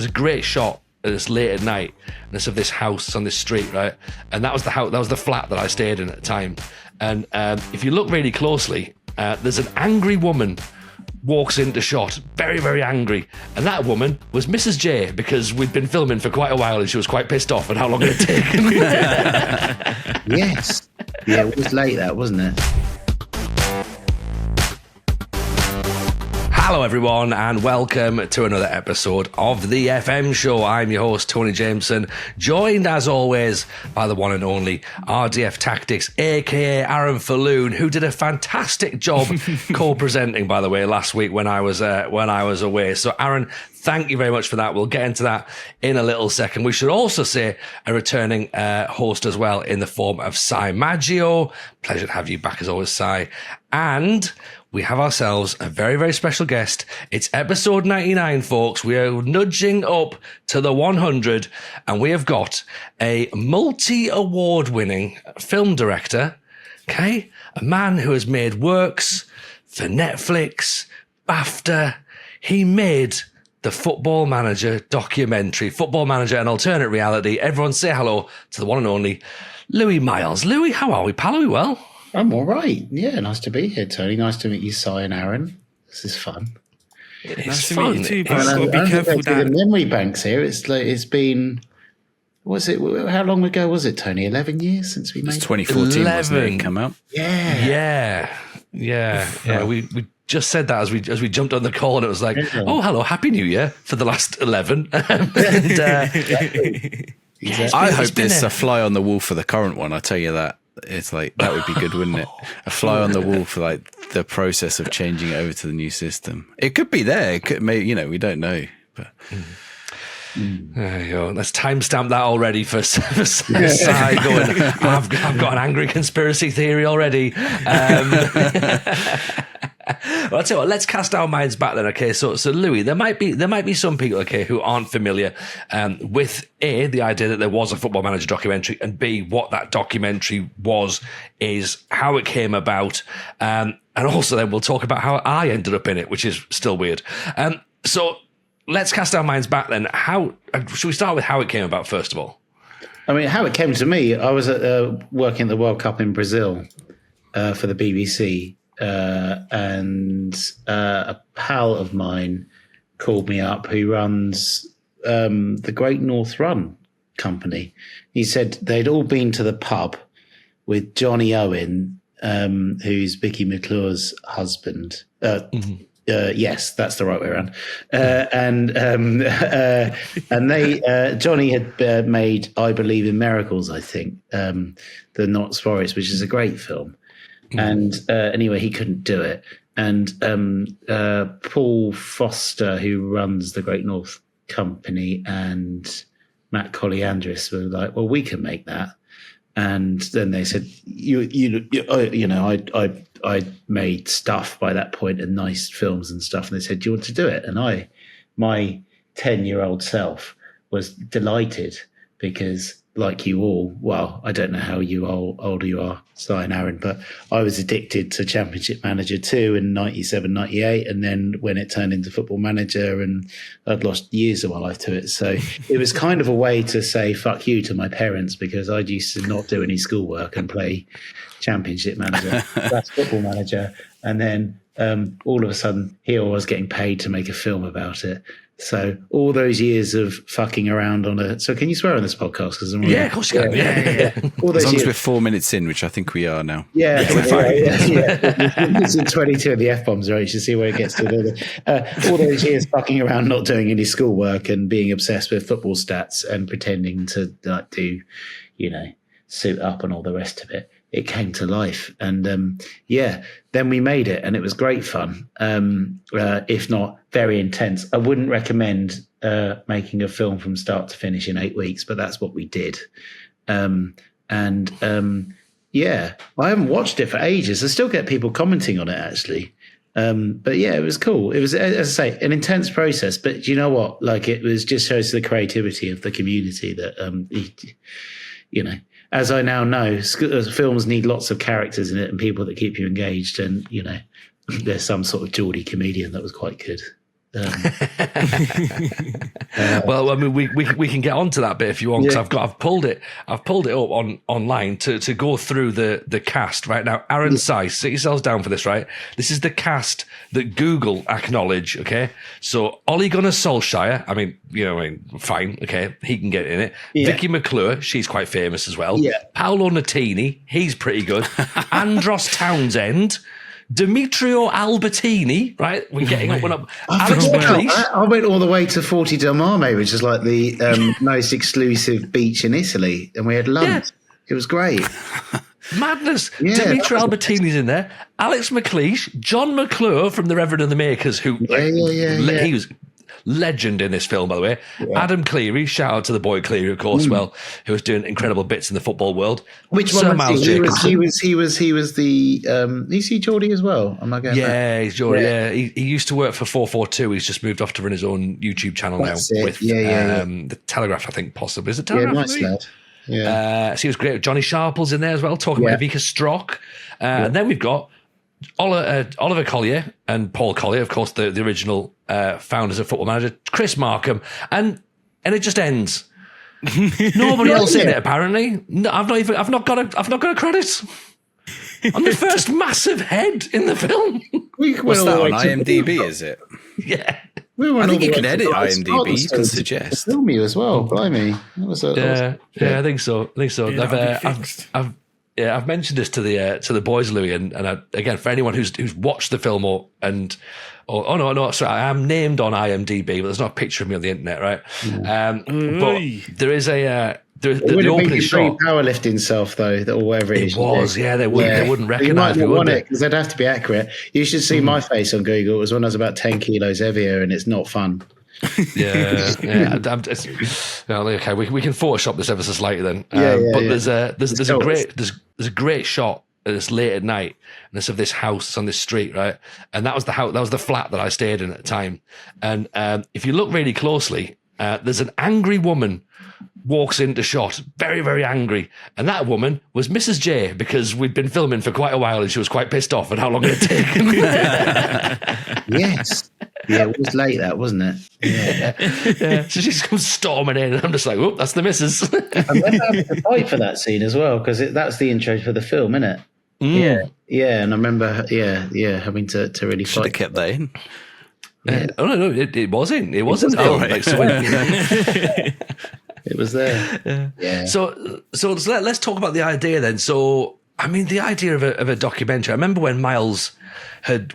there's a great shot. It's late at night, and it's of this house on this street, right? And that was the house, that was the flat that I stayed in at the time. And if you look really closely, there's an angry woman walks into shot, very, very angry. And that woman was Mrs. J, because we'd been filming for quite a while and she was quite pissed off at how long it had taken. Yes. Yeah, it was late, that, wasn't it? Hello everyone and welcome to another episode of the FM show. I'm your host Tony Jameson, joined as always by the one and only RDF Tactics, aka Aaron Falloon, who did a fantastic job co-presenting, by the way, last week when I was away. So Aaron, thank you very much for that. We'll get into that in a little second. We should also say a returning host as well in the form of Maggio. Pleasure to have you back as always, Si. And we have ourselves a very, very special guest. It's episode 99, folks. We are nudging up to the 100, and we have got a multi-award winning film director, okay? A man who has made works for Netflix, BAFTA. He made the Football Manager documentary, Football Manager, an alternate reality. Everyone say hello to the one and only Louis Myles. Louis, how are we, pal? Are we well? I'm all right. Yeah, nice to be here, Tony. Nice to meet you, Si and Aaron. This is fun. It's to fun. meet you too, but I've got to be careful the memory banks here. It's like it's been. Was it? How long ago was it, Tony? 11 years since we made. It's 2014. Wasn't it? It came out. Yeah. We just said that as we jumped on the call, and it was like, oh, hello, Happy New Year for the last 11. Exactly. I hope there's a fly on the wall for the current one. I tell you that. It's like, that would be good, wouldn't it? A fly on the wall for like the process of changing it over to the new system. It could be there. It could, maybe, we don't know. But there you go. Let's timestamp that already for Si going, I've got an angry conspiracy theory already. Well, I'll tell you what, let's cast our minds back then, okay? So Louis, there might be some people, okay, who aren't familiar with A, the idea that there was a Football Manager documentary, and B, what that documentary is how it came about, and also then we'll talk about how I ended up in it, which is still weird. So let's cast our minds back then. Should we start with how it came about first of all? I mean, how it came to me, I was working at the World Cup in Brazil for the BBC. And a pal of mine called me up who runs the Great North Run company. He said they'd all been to the pub with Johnny Owen, who's Vicky McClure's husband. Yes, that's the right way around. And they Johnny had made I Believe in Miracles, I think, the Notts Forest, which is a great film. And anyway, he couldn't do it. And Paul Foster, who runs the Great North Company, and Matt Colliandris were like, "Well, we can make that." And then they said, I made stuff by that point and nice films and stuff. And they said, "Do you want to do it?" And my 10-year-old self was delighted because, like you all, well, I don't know how older you are, Si and Aaron, but I was addicted to Championship Manager 2 in 97, 98, and then when it turned into Football Manager, and I'd lost years of my life to it. So it was kind of a way to say fuck you to my parents, because I used to not do any schoolwork and play Championship Manager. That's Football Manager. And then all of a sudden, here I was getting paid to make a film about it. So all those years of fucking around so can you swear on this podcast? Yeah, of course you can. Yeah. All those as long years, as we're 4 minutes in, which I think we are now. Yeah, we're fine. It's in 22 of the F-bombs, right? You should see where it gets to. All those years fucking around, not doing any schoolwork and being obsessed with football stats and pretending to do, suit up and all the rest of it. It came to life. And then we made it, and it was great fun, if not very intense. I wouldn't recommend making a film from start to finish in 8 weeks, but that's what we did. I haven't watched it for ages. I still get people commenting on it, actually. But yeah, it was cool. It was, as I say, an intense process, but you know what? Like, it was just shows the creativity of the community that, as I now know, films need lots of characters in it and people that keep you engaged. And, there's some sort of Geordie comedian that was quite good. Well, I mean, we can get onto that bit if you want, because I've pulled it up online to go through the cast right now. Aaron Seiss, sit yourselves down for this, right? This is the cast that Google acknowledge. Okay, so Ole Gunnar Solksjaer, fine, okay, he can get in it. Vicky McClure, she's quite famous as well. Paolo Nutini, he's pretty good. Andros Townsend. Demetrio Albertini, right? We're getting up and up. Alex McLeish. I went all the way to Forti del Mare, which is like the most exclusive beach in Italy, and we had lunch. Yeah. It was great. Madness. Demetrio Albertini's in there. Alex McLeish, John McClure from The Reverend and the Makers, who he was legend in this film, by the way. Adam Cleary, shout out to the boy Cleary, of course, who was doing incredible bits in the football world. Which Sir one? Myles Jacobson. He was the. Is he Geordie as well? Am I going? Yeah, he's Geordie. Yeah, he used to work for 442. He's just moved off to run his own YouTube channel now with the Telegraph, I think, possibly. Is it Telegraph? Yeah, nice lad. Yeah. So he was great. Johnny Sharple's in there as well, talking about Vika Strock. And then we've got Oliver Collier and Paul Collier, of course, the original founders of Football Manager, Chris Markham, and it just ends. Nobody else in it, apparently. No, I've not got a credit. I'm the first massive head in the film. What's that on IMDb? Is it? Yeah. I think you can edit IMDb. You can suggest. Film you as well, blimey. I think so. I've mentioned this to the boys, Louis, and again, for anyone who's watched the film sorry, I am named on IMDb, but there's not a picture of me on the internet, right? But there is the opening shot. Powerlifting self, though, or whatever it is. It was, they wouldn't recognise me, would they? Because they'd have to be accurate. You should see my face on Google. It was when I was about 10 kilos heavier, and it's not fun. Okay, we can Photoshop this ever so slightly then. But there's a great shot. It's late at night, and it's of this house on this street, right? And that was the house. That was the flat that I stayed in at the time. And if you look really closely, there's an angry woman walks into shot, very, very angry. And that woman was Mrs. J, because we'd been filming for quite a while and she was quite pissed off at how long it had taken. Yes. Yeah, it was late, that, wasn't it? Yeah. So she comes storming in and I'm just like, oh, that's the missus. I remember having to fight for that scene as well, because that's the intro for the film, isn't it? Yeah, and I remember, having to really Should fight. have kept that in. No, it wasn't. It wasn't. It was there. Yeah. So let's talk about the idea then. So, I mean, the idea of a documentary. I remember when Myles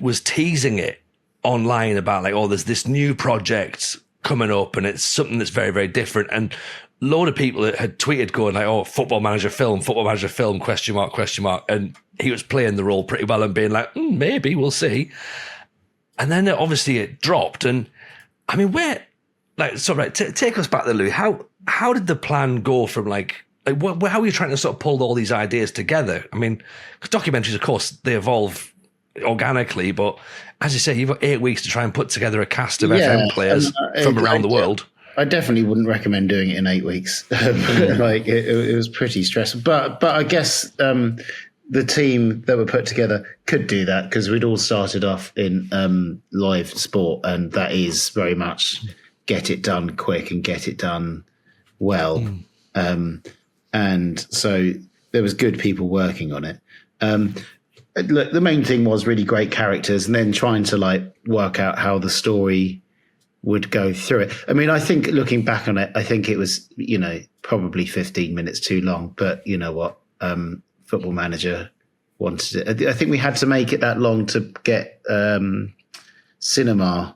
was teasing it online about there's this new project coming up and it's something that's very, very different. And a load of people had tweeted going Football Manager film, question mark. And he was playing the role pretty well and being like, maybe, we'll see. And then obviously it dropped. And I mean, take us back there, Louis. How did the plan go from how are you trying to sort of pull all these ideas together? I mean, because documentaries, of course, they evolve organically, but as you say, you've got 8 weeks to try and put together a cast of FM players from around the world. I definitely wouldn't recommend doing it in 8 weeks. It was pretty stressful. But I guess the team that were put together could do that, because we'd all started off in live sport, and that is very much get it done quick and get it done well. And so there was good people working on it. Look, the main thing was really great characters, and then trying to work out how the story would go through it. I mean, I think looking back on it, I think it was, probably 15 minutes too long, but you know what? Football Manager wanted it. I think we had to make it that long to get cinema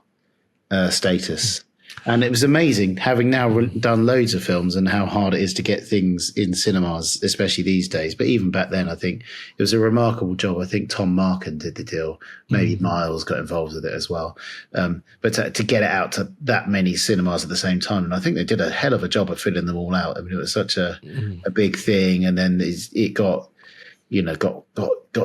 status. And it was amazing, having now done loads of films, and how hard it is to get things in cinemas, especially these days. But even back then, I think it was a remarkable job. I think Tom Markin did the deal. Maybe Myles got involved with it as well. But to get it out to that many cinemas at the same time, and I think they did a hell of a job of filling them all out. I mean, it was such a big thing. And then it got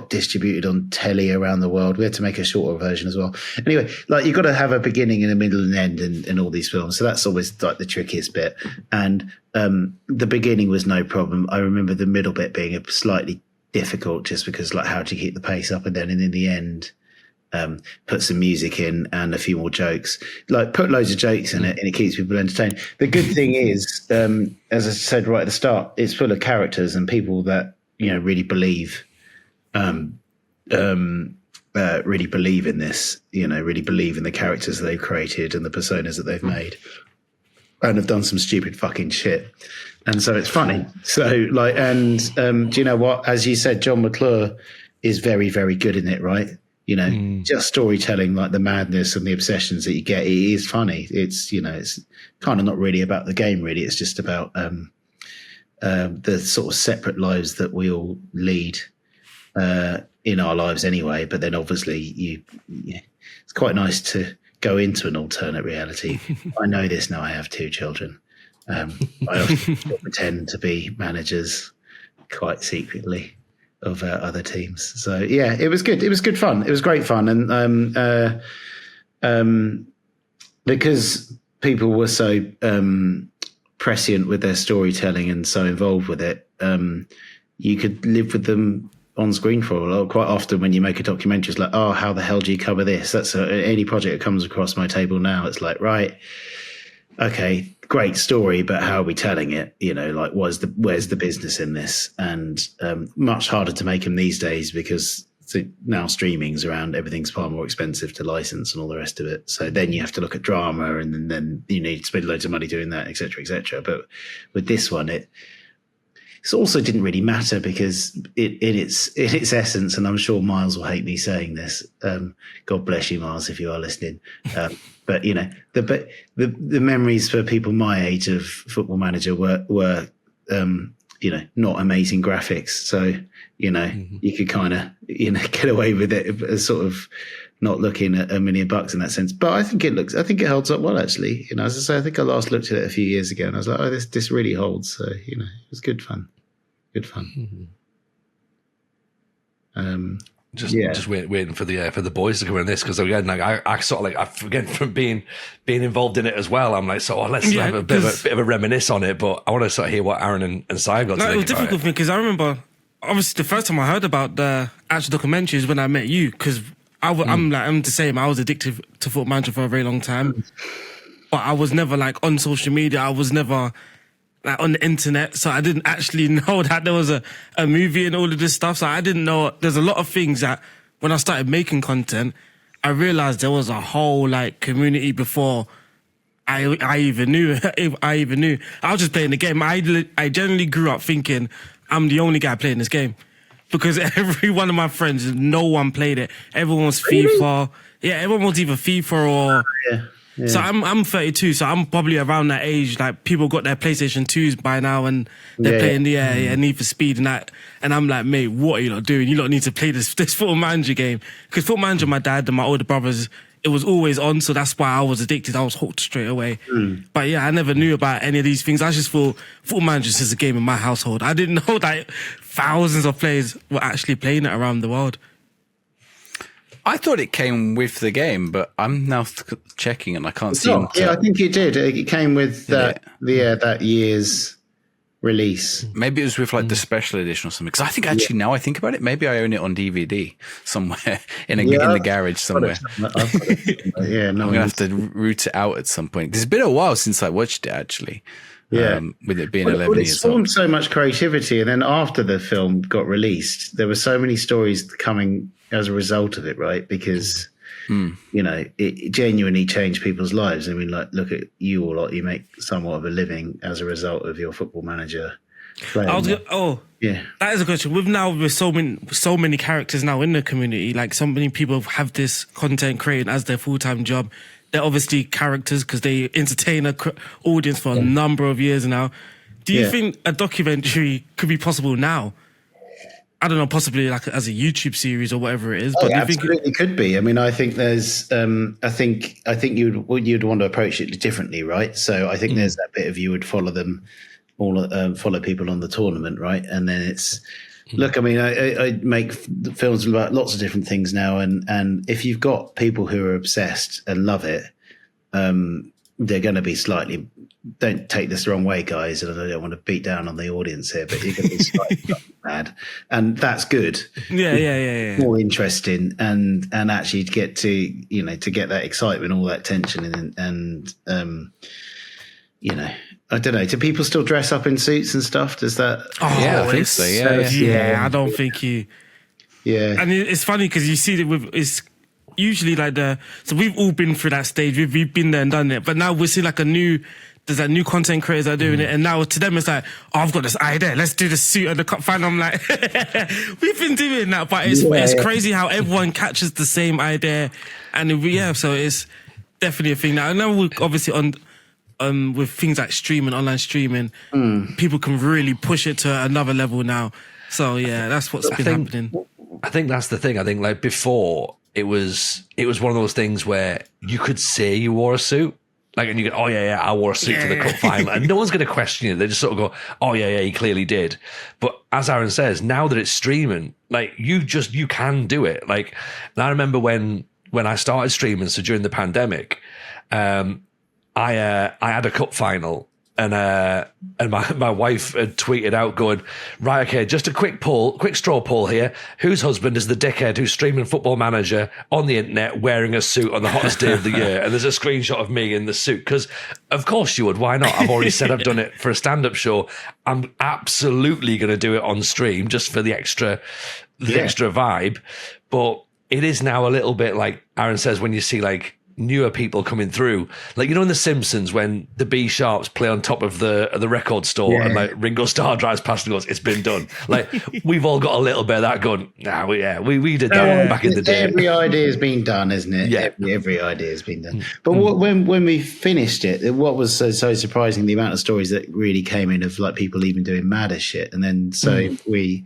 distributed on telly around the world. We had to make a shorter version as well. Anyway, you've got to have a beginning and a middle and end in all these films. So that's always the trickiest bit. And the beginning was no problem. I remember the middle bit being slightly difficult, just because how do you keep the pace up, and then in the end, put some music in and a few more jokes. Like, put loads of jokes in it, and it keeps people entertained. The good thing is, as I said right at the start, it's full of characters and people that really believe, really believe in this. Really believe in the characters that they've created and the personas that they've made, and have done some stupid fucking shit. And so it's funny. So do you know what? As you said, John McClure is very, very good in it, right? Just storytelling, like the madness and the obsessions that you get. It is funny. It's it's kind of not really about the game, really. It's just about the sort of separate lives that we all lead in our lives anyway. But then obviously it's quite nice to go into an alternate reality. I know this now. I have 2 children. I often pretend to be managers quite secretly of other teams. So yeah, it was good. It was good fun. It was great fun. And because people were so prescient with their storytelling and so involved with it, you could live with them on screen for a while. Quite often when you make a documentary, it's like, oh, how the hell do you cover this? That's any project that comes across my table now. It's like, right, okay, great story, but how are we telling it? Like, where's the business in this? And much harder to make them these days because now streaming's around, everything's far more expensive to license and all the rest of it. So then you have to look at drama, and then you need to spend loads of money doing that, etc., etc. But with this one, it also didn't really matter because in its essence, and I'm sure Myles will hate me saying this. God bless you, Myles, if you are listening. But the memories for people my age of Football Manager were not amazing graphics. So you could kind of get away with it as sort of not looking at $1 million in that sense. But I think it holds up well, actually. As I say, I think I last looked at it a few years ago and I was like, oh, this really holds. So it was good fun. Good fun. Just waiting for the boys to come in this, because again, like I sort of like, I forget from being involved in it as well. I'm like, let's have a bit of a reminisce on it. But I want to sort of hear what Aaron and Si got to think about it. It was difficult for me because I remember, obviously, the first time I heard about the actual documentary is when I met you, because I'm the same. I was addicted to Football Manager for a very long time, but I was never like on social media. I was never like on the internet, so I didn't actually know that there was a movie and all of this stuff. So I didn't know. There's a lot of things that when I started making content, I realized there was a whole like community before I even knew. I was just playing the game. I generally grew up thinking I'm the only guy playing this game, because every one of my friends, no one played it. Everyone was FIFA. Yeah, everyone was either FIFA or. Yeah. Yeah. So I'm 32, so I'm probably around that age. Like, people got their PlayStation 2s by now, and they're playing Need for Speed and that. And I'm like, mate, what are you lot doing? You lot need to play this Football Manager game. Because Football Manager, my dad and my older brothers, it was always on, so that's why I was addicted. I was hooked straight away. But yeah, I never knew about any of these things. I just thought Football Manager is just a game in my household. I didn't know that thousands of players were actually playing it around the world. I thought it came with the game, but I'm now checking and I can't see. Yeah, I think it did. It came with that year's release. Maybe it was with like the special edition or something. Because I think actually now I think about it, maybe I own it on DVD somewhere in the garage somewhere. I'm gonna have to root it out at some point. It's been a while since I watched it actually. Yeah, with it being 11 years old. It spawned so much creativity, and then after the film got released, there were so many stories coming as a result of it, right? Because it genuinely changed people's lives. I mean, like, look at you all lot. You make somewhat of a living as a result of your Football Manager playing. That is a question. With so many characters now in the community, like, so many people have this content creating as their full-time job. They're obviously characters because they entertain an audience for a number of years now. Do you think a documentary could be possible now? I don't know, possibly like as a YouTube series or whatever it is. But do you think it could be? I mean, I think there's, I think you'd want to approach it differently, right? So I think there's that bit of you would follow them, follow people on the tournament, right? And then it's. Look, I mean, I make films about lots of different things now, and if you've got people who are obsessed and love it, they're going to be slightly. Don't take this the wrong way, guys, and I don't want to beat down on the audience here, but you're going to be slightly bad, and that's good. Yeah. More interesting, and actually to get to get that excitement, all that tension, and I don't know. Do people still dress up in suits and stuff? Does that? Oh, Yeah, I think so. Yeah, I don't think you. Yeah, and it's funny because you see that it's usually like so we've all been through that stage. We've been there and done it, but now we see like there's like new content creators that are doing it, and now to them it's like, oh, I've got this idea, let's do the suit and the cup final. I'm like, we've been doing that, but it's crazy how everyone catches the same idea, and so it's definitely a thing now. And now we're obviously on with things like streaming, online streaming, people can really push it to another level now. So yeah, that's what's been happening. I think that's the thing. I think like before it was one of those things where you could say you wore a suit. Like, and you go, oh yeah, I wore a suit to the cup final, and no one's going to question you. They just sort of go, oh yeah, he clearly did. But as Aaron says, now that it's streaming, like you can do it. Like, and I remember when I started streaming, so during the pandemic, I had a cup final, and my wife had tweeted out going, right, okay, just a quick straw poll here. Whose husband is the dickhead who's streaming Football Manager on the internet wearing a suit on the hottest day of the year? And there's a screenshot of me in the suit, because of course you would. Why not? I've already said I've done it for a stand-up show. I'm absolutely going to do it on stream just for the extra vibe. But it is now a little bit like Aaron says, when you see like newer people coming through, like in The Simpsons when the B Sharps play on top of the record store and like Ringo Starr drives past and goes, it's been done. Like we've all got a little bit of that going, we did that back in the day. Every idea has been done, isn't it? Yeah, every idea has been done. But when we finished it, what was so surprising, the amount of stories that really came in of like people even doing madder shit. And then we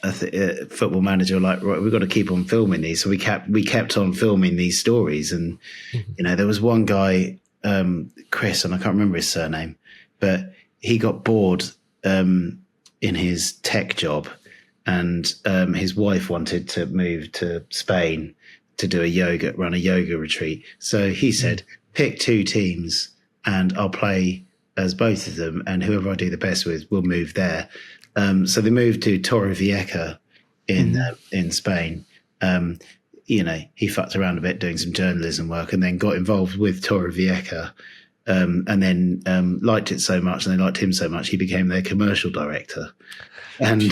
Football Manager, like, right, we've got to keep on filming these. So we kept on filming these stories, and there was one guy, Chris, and I can't remember his surname, but he got bored in his tech job, and his wife wanted to move to Spain to run a yoga retreat. So he said, pick 2 teams and I'll play as both of them, and whoever I do the best with will move there. So they moved to Torrevieja in Spain. He fucked around a bit doing some journalism work, and then got involved with Torrevieja, and then liked it so much, and they liked him so much, he became their commercial director. And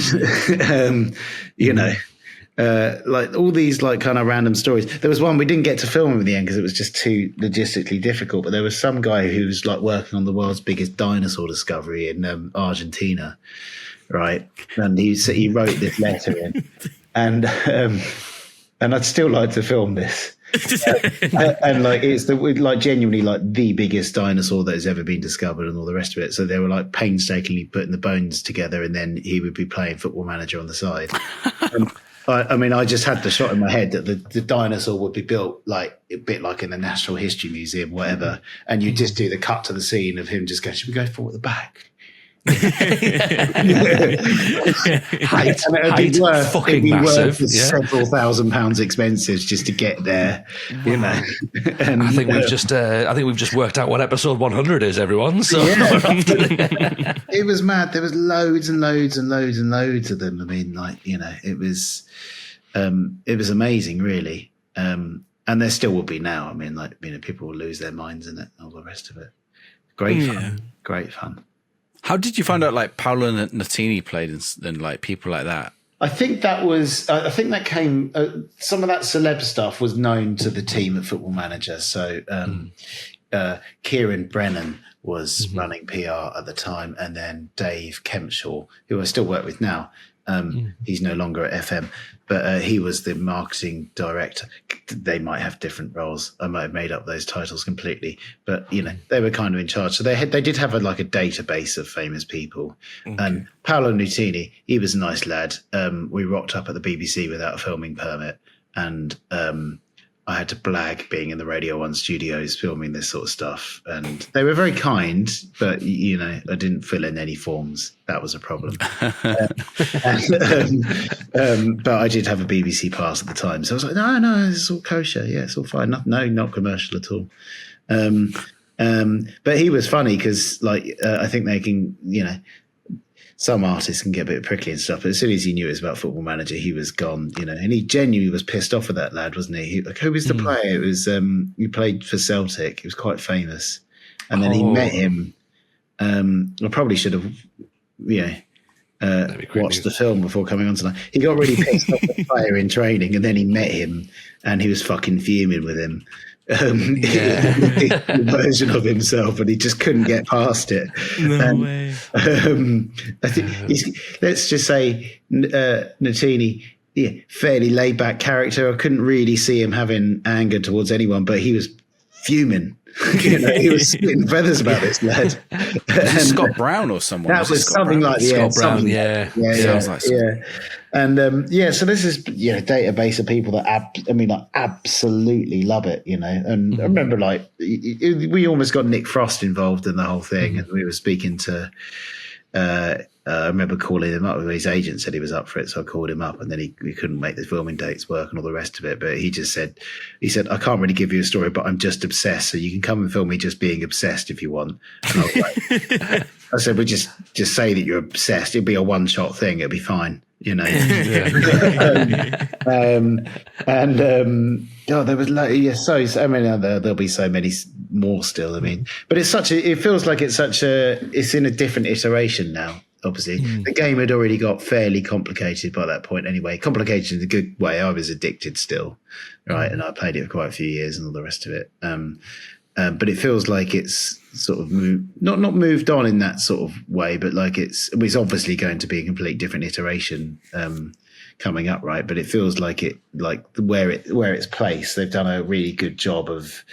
like all these like kind of random stories. There was one we didn't get to film in the end because it was just too logistically difficult. But there was some guy who was like working on the world's biggest dinosaur discovery in Argentina. Right, and he wrote this letter in, and I'd still like to film this, and like it's genuinely like the biggest dinosaur that has ever been discovered, and all the rest of it. So they were like painstakingly putting the bones together, and then he would be playing Football Manager on the side. I just had the shot in my head that the dinosaur would be built like a bit like in the Natural History Museum, whatever, and you just do the cut to the scene of him just going, "Should we go forward the back?" Height fucking massive. Several £1,000s expenses just to get there, And I think we've just worked out what episode 100 is, everyone. So it was mad. There was loads and loads and loads and loads of them. I mean, like, it was amazing, really. And there still will be now. I mean, like, people will lose their minds in it and all the rest of it. Great fun. How did you find out like Paolo Nutini played and like people like that? I think that came. Some of that celeb stuff was known to the team at Football Manager. So Kieran Brennan was running PR at the time, and then Dave Kempshaw, who I still work with now. He's no longer at FM, but he was the marketing director. They might have different roles. I might have made up those titles completely, but they were kind of in charge. So they did have a database of famous people. Okay. And Paolo Nutini, he was a nice lad. We rocked up at the BBC without a filming permit, and I had to blag being in the Radio 1 studios filming this sort of stuff. And they were very kind, but, I didn't fill in any forms. That was a problem. But I did have a BBC pass at the time. So I was like, no, it's all kosher. Yeah, it's all fine. Not commercial at all. But he was funny because, I think they can, some artists can get a bit prickly and stuff, but as soon as he knew it was about Football Manager, he was gone, and he genuinely was pissed off with that lad, wasn't he? Who was the player? It was he played for Celtic. He was quite famous, and then he met him. I probably should have, watched the film before coming on tonight. He got really pissed off with the player in training, and then he met him, and he was fucking fuming with him. The version of himself, and he just couldn't get past it. No way. I think let's just say Natini, fairly laid back character. I couldn't really see him having anger towards anyone, but he was fuming. He was spitting feathers about this lad. Scott Brown or someone. That was something like Scott Brown. Yeah. Sounds like something. And so this is a database of people that absolutely love it, and I remember we almost got Nick Frost involved in the whole thing, and we were speaking to I remember calling him up. His agent said he was up for it, so I called him up, and then he couldn't make the filming dates work and all the rest of it. But he said, I can't really give you a story, but I'm just obsessed, so you can come and film me just being obsessed if you want. And I was like, I said, well, just say that you're obsessed. It'll be a one-shot thing. It'll be fine, there was there'll be so many more still. But it feels like it's in a different iteration now. Obviously, the game had already got fairly complicated by that point anyway. Complicated in a good way. I was addicted still, right? And I played it for quite a few years and all the rest of it. But it feels like it's sort of not moved on in that sort of way, but like it's obviously going to be a complete different iteration coming up, right? But it feels like where it's placed, they've done a really good job of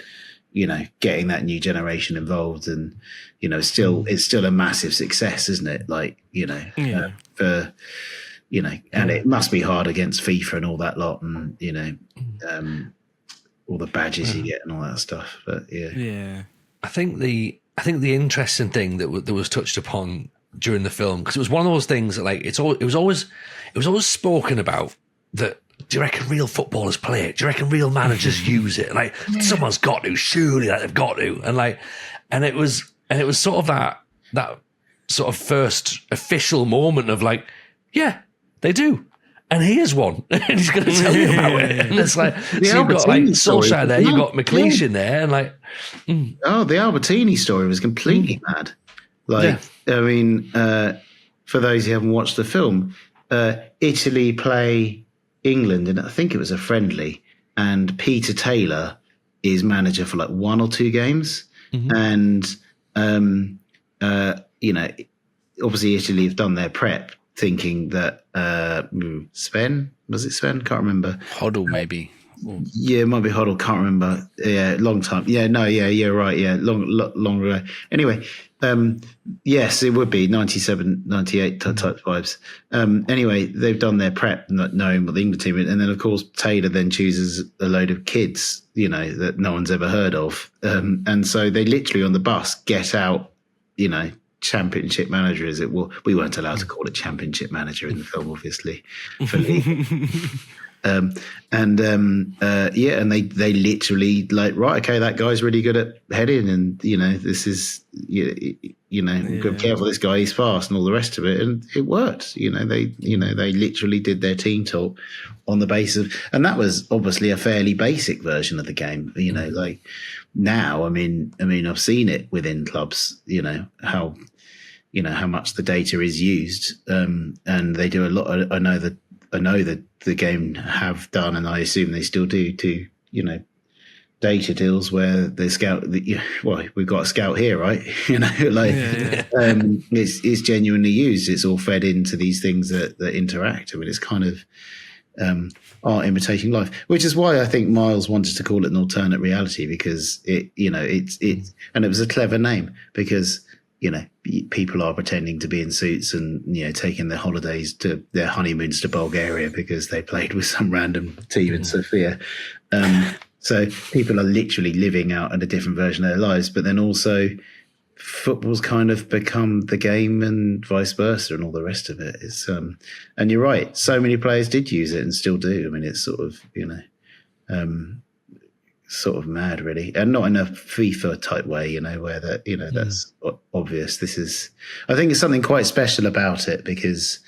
getting that new generation involved, and it's still a massive success, isn't it? And it must be hard against FIFA and all that lot, and all the badges you get and all that stuff. But I think the interesting thing that was touched upon during the film, because it was one of those things that it was always spoken about that. Do you reckon real footballers play it? Do you reckon real managers use it? Someone's got to, surely they've got to. And it was sort of that sort of first official moment of yeah, they do. And here's one. And he's going to tell you about it. And it's so you've got Solskjaer there, you've got McLeish in there, and the Albertini story was completely mad. For those who haven't watched the film, Italy play England, and I think it was a friendly, and Peter Taylor is manager for one or two games, and obviously Italy have done their prep thinking that Sven, can't remember, Hoddle maybe, it might be Hoddle, can't remember, long time, right, long ago. Anyway, yes, it would be 97, 98 type vibes. Anyway, they've done their prep, not knowing what the England team is. And then, of course, Taylor then chooses a load of kids, that no one's ever heard of. And so they literally on the bus get out, championship manager, is it? Well, we weren't allowed to call it championship manager in the film, obviously. For and they literally right, okay, that guy's really good at heading, and this is be careful, this guy, he's fast, and all the rest of it, and it worked. They literally did their team talk on the basis of, and that was obviously a fairly basic version of the game. Now, I've seen it within clubs, how much the data is used, and they do a lot. I know that the game have done, and I assume they still do, data deals where the scout, we've got a scout here, right? It's genuinely used. It's all fed into these things that interact. It's kind of art imitating life, which is why I think Myles wanted to call it an alternate reality, because and it was a clever name, because people are pretending to be in suits and taking their holidays to their honeymoons to Bulgaria because they played with some random team in Sofia. So people are literally living out a different version of their lives, but then also football's kind of become the game and vice versa and all the rest of it. It's and you're right, so many players did use it and still do. It's sort of sort of mad, really, and not in a FIFA type way, where that that's obvious. I think it's something quite special about it because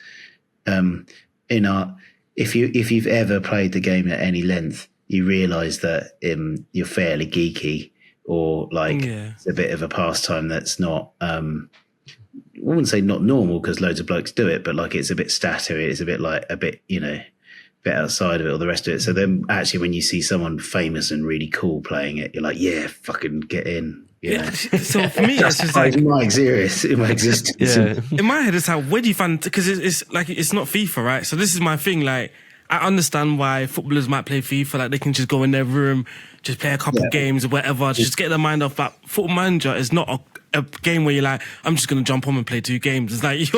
if you've ever played the game at any length, you realise that you're fairly geeky, or like it's a bit of a pastime that's not. I wouldn't say not normal because loads of blokes do it, but like it's a bit statutory. It's a bit bit outside of it, or the rest of it. So then, actually, when you see someone famous and really cool playing it, you're like, yeah, fucking get in. Yeah. So for me, it's just like in my existence. Yeah. In my head, it's how, where do you find, because it's like, it's not FIFA, right? So this is my thing. Like, I understand why footballers might play FIFA. Like, they can just go in their room, just play a couple games or whatever, just get their mind off. But Football Manager is not a game where you're like, I'm just going to jump on and play 2 games. It's like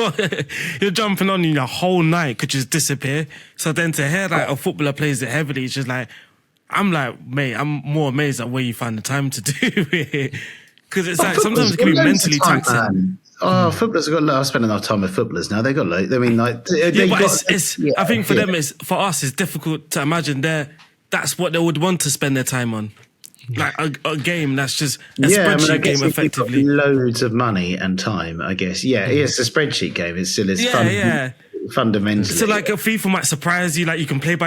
you're jumping on and your whole night could just disappear. So then to hear like a footballer plays it heavily, it's just like, I'm like, mate, I'm more amazed at where you find the time to do it. Because it's like sometimes it can be mentally taxing. Footballers have got. I spend enough time with footballers now. They got. I mean, like, I think for them, for us, it's difficult to imagine. That's what they would want to spend their time on, like a game that's just a spreadsheet game, effectively. Loads of money and time, I guess. Yeah, it's a spreadsheet game. It still is fun. Fundamentally, so like a FIFA might surprise you, like you can play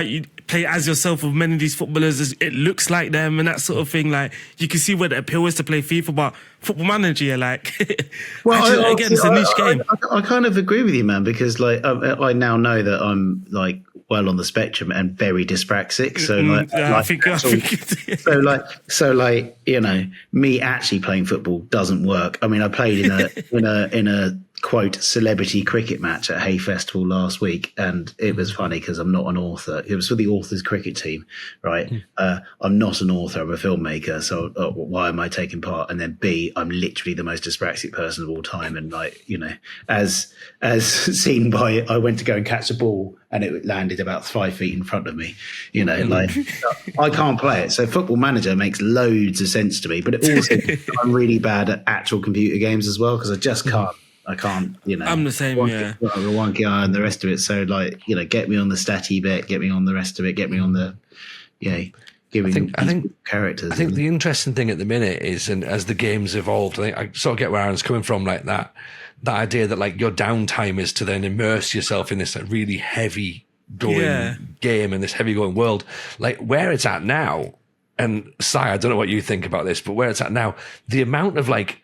as yourself with many of these footballers, it looks like them and that sort of thing. Like you can see where the appeal is to play FIFA, but Football Manager, you're like, well, again, it's a niche game. I kind of agree with you, man, because like I now know that I'm like well on the spectrum and very dyspraxic. So me actually playing football doesn't work. I mean, I played in a quote celebrity cricket match at Hay Festival last week, and it was funny because I'm not an author. It was for the authors cricket team, right? I'm not an author, I'm a filmmaker, so why am I taking part? And then B, I'm literally the most dyspraxic person of all time, and like, as seen by, I went to go and catch a ball and it landed about 5 feet in front of me, like I can't play it. So Football Manager makes loads of sense to me, but it also I'm really bad at actual computer games as well because I just can't. I'm the same, the wonky eye and the rest of it. So like, get me on the statty bit, get me on the rest of it, get me on the, I think characters. I think the interesting thing at the minute is, and as the game's evolved, I think I sort of get where Aaron's coming from, like that idea that like your downtime is to then immerse yourself in this like, really heavy going game and this heavy going world. Like where it's at now, and Sai, I don't know what you think about this, but where it's at now, the amount of like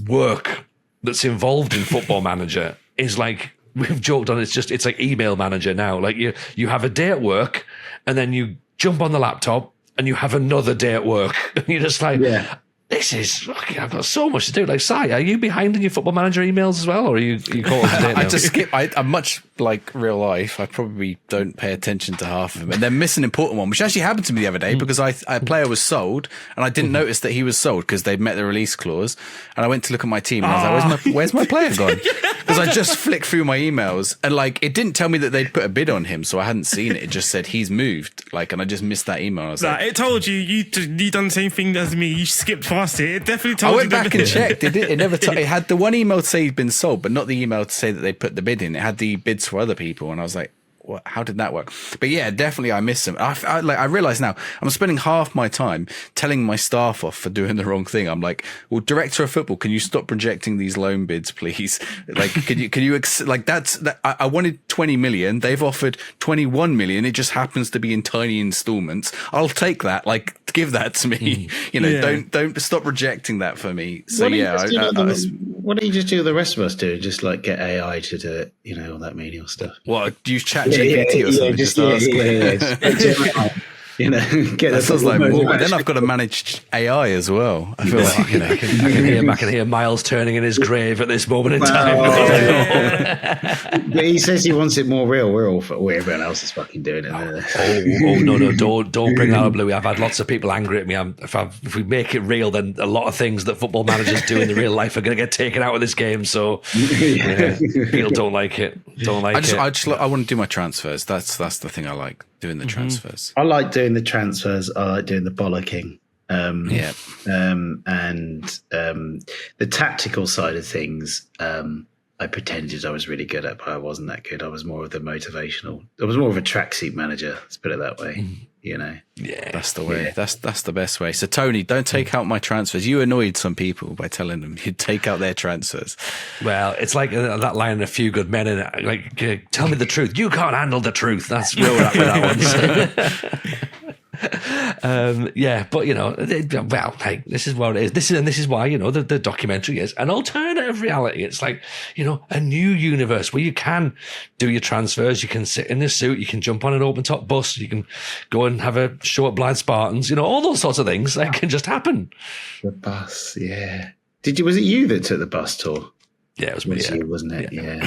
work that's involved in Football Manager is like, we've joked on, it's like email manager now. Like you have a day at work and then you jump on the laptop and you have another day at work. And you're just like, this is fucking, I've got so much to do. Like, Sai, are you behind in your Football Manager emails as well? Or are you caught up to date now? I just skip. I'm much like real life. I probably don't pay attention to half of them. And then miss an important one, which actually happened to me the other day because a player was sold and I didn't notice that he was sold because they'd met the release clause. And I went to look at my team and I was like, where's my player gone? Because I just flicked through my emails and like, it didn't tell me that they'd put a bid on him. So I hadn't seen it. It just said he's moved. Like, and I just missed that email. I was like, it told you done the same thing as me. You skipped past it. It definitely told I you. went back and checked. It never. It had the one email to say he'd been sold, but not the email to say that they put the bid in. It had the bids for other people, and I was like, "What? How did that work?" But yeah, definitely, I missed them. I realize now I'm spending half my time telling my staff off for doing the wrong thing. I'm like, "Well, director of football, can you stop projecting these loan bids, please? Like, can you like that? I wanted 20 million. They've offered 21 million. It just happens to be in tiny installments. I'll take that. Like, give that to me. Don't stop rejecting that for me. So what do you just do the rest of us do? Just like get AI to do it, all that menial stuff. What, do you chat GPT or something? Just ask. Get that sounds like more. Then I've got to manage AI as well. I feel like I can hear Myles turning in his grave at this moment in time. But he says he wants it more real. Everyone else is fucking doing it. No, don't bring that up, Louis. I've had lots of people angry at me. If we make it real, then a lot of things that football managers do in the real life are going to get taken out of this game. So people don't like it. I want to do my transfers. That's the thing I like. Doing the transfers. I like doing the transfers. I like doing the bollocking. And the tactical side of things, I I pretended I was really good at, but I wasn't that good. I was more of the motivational. I was more of a tracksuit manager. Let's put it that way. You know. Yeah, that's the way. Yeah. That's the best way. So Tony, don't take out my transfers. You annoyed some people by telling them you'd take out their transfers. Well, it's like that line in A Few Good Men, and like, tell me the truth. You can't handle the truth. That's where we're at with that one. Yeah, but well, hey, this is what it is. This is why the documentary is an alternative reality. It's like a new universe where you can do your transfers. You can sit in this suit. You can jump on an open top bus. You can go and have a show at Blyth Spartans. All those sorts of things that can just happen. The bus, yeah. Was it you that took the bus tour? Yeah, it was me. You, wasn't it? Yeah.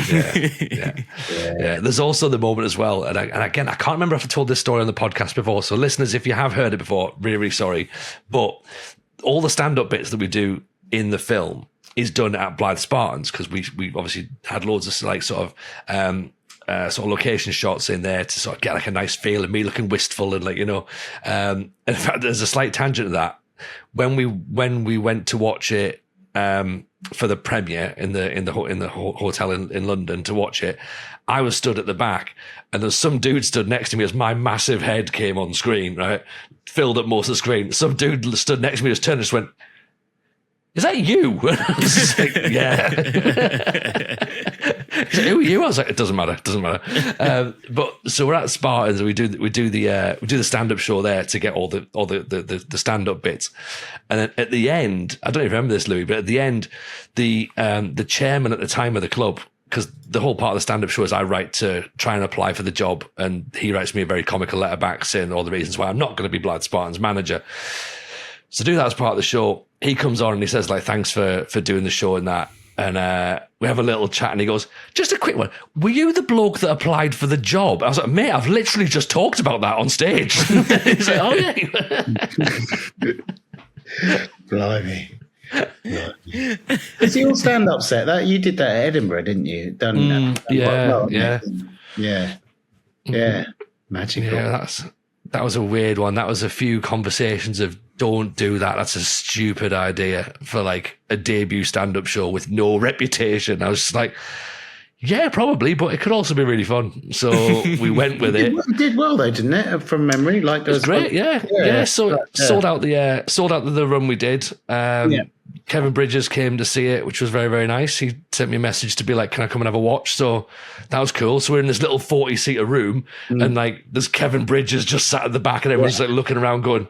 There's also the moment as well, and again, I can't remember if I told this story on the podcast before. So, listeners, if you have heard it before, really, really sorry. But all the stand-up bits that we do in the film is done at Blyth Spartans, because we obviously had loads of sort of location shots in there to sort of get like a nice feel of me looking wistful and in fact, there's a slight tangent to that. When we went to watch it. For the premiere in the hotel in London to watch it, I was stood at the back, and there's some dude stood next to me as my massive head came on screen, right, filled up most of the screen. Some dude stood next to me, just turned and just went, "Is that you?" I was just like, "Yeah." He's like, "Who are you?" I was like, "It doesn't matter. But so we're at Spartans, and we do the stand up show there to get all the stand up bits, and then at the end, I don't even remember this, Louis, but at the end, the chairman at the time of the club, because the whole part of the stand up show is I write to try and apply for the job, and he writes me a very comical letter back saying all the reasons why I'm not going to be Blyth Spartans manager. So do that as part of the show. He comes on and he says, like, thanks for doing the show and that. And we have a little chat, and he goes, "Just a quick one. Were you the bloke that applied for the job?" I was like, "Mate, I've literally just talked about that on stage." He's like, "Oh, yeah." Blimey. It's your stand-up set. That you did that at Edinburgh, didn't you? Yeah. Magical. Yeah, that was a weird one. That was a few conversations of, don't do that. That's a stupid idea for like a debut stand-up show with no reputation. I was just like, yeah, probably, but it could also be really fun. So we went with it. It did well though, didn't it? From memory, like it was great. Yeah. So sold out the run we did. Kevin Bridges came to see it, which was very, very nice. He sent me a message to be like, "Can I come and have a watch?" So that was cool. So we're in this little 40-seater room, and like there's Kevin Bridges just sat at the back, and everyone's like looking around going,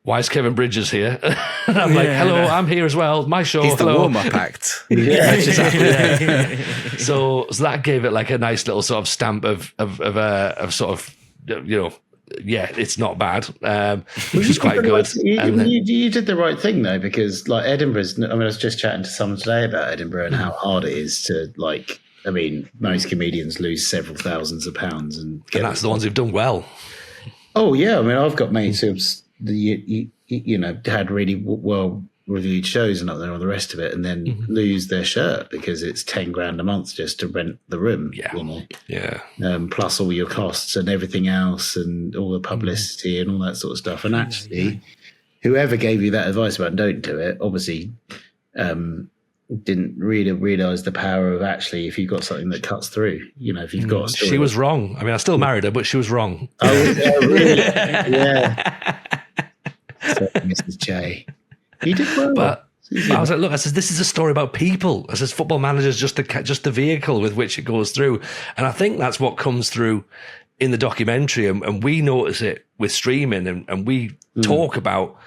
"Why is Kevin Bridges here?" And I'm like, "Hello, I'm here as well. My show." He's the warm-up act. Yeah, exactly. So that gave it like a nice little sort of stamp of sort of, it's not bad, which is quite good. You did the right thing though, because like Edinburgh's. I was just chatting to someone today about Edinburgh and how hard it is to like. I mean, most comedians lose several thousands of pounds, and that's the ones who've done well. Oh yeah, I mean, I've got mates who've had really well reviewed shows and all the rest of it, and then lose their shirt because it's $10,000 a month just to rent the room. Plus all your costs and everything else, and all the publicity and all that sort of stuff. And actually, whoever gave you that advice about don't do it, obviously didn't really realise the power of actually if you've got something that cuts through. If you've got a story. She was wrong. I mean, I still married her, but she was wrong. Oh, really? Yeah. So, Mrs. J. You did well. But I was like, look, I said, this is a story about people. I says, football manager is just the vehicle with which it goes through. And I think that's what comes through in the documentary. And we notice it with streaming, and we talk about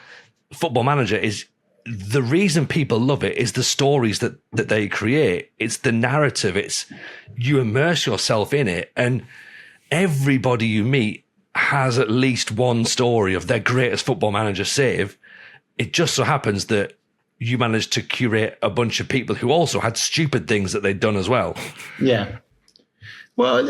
Football Manager is the reason people love it is the stories that they create. It's the narrative. It's you immerse yourself in it, and everybody you meet has at least one story of their greatest Football Manager save. It just so happens that you managed to curate a bunch of people who also had stupid things that they'd done as well. Yeah. Well,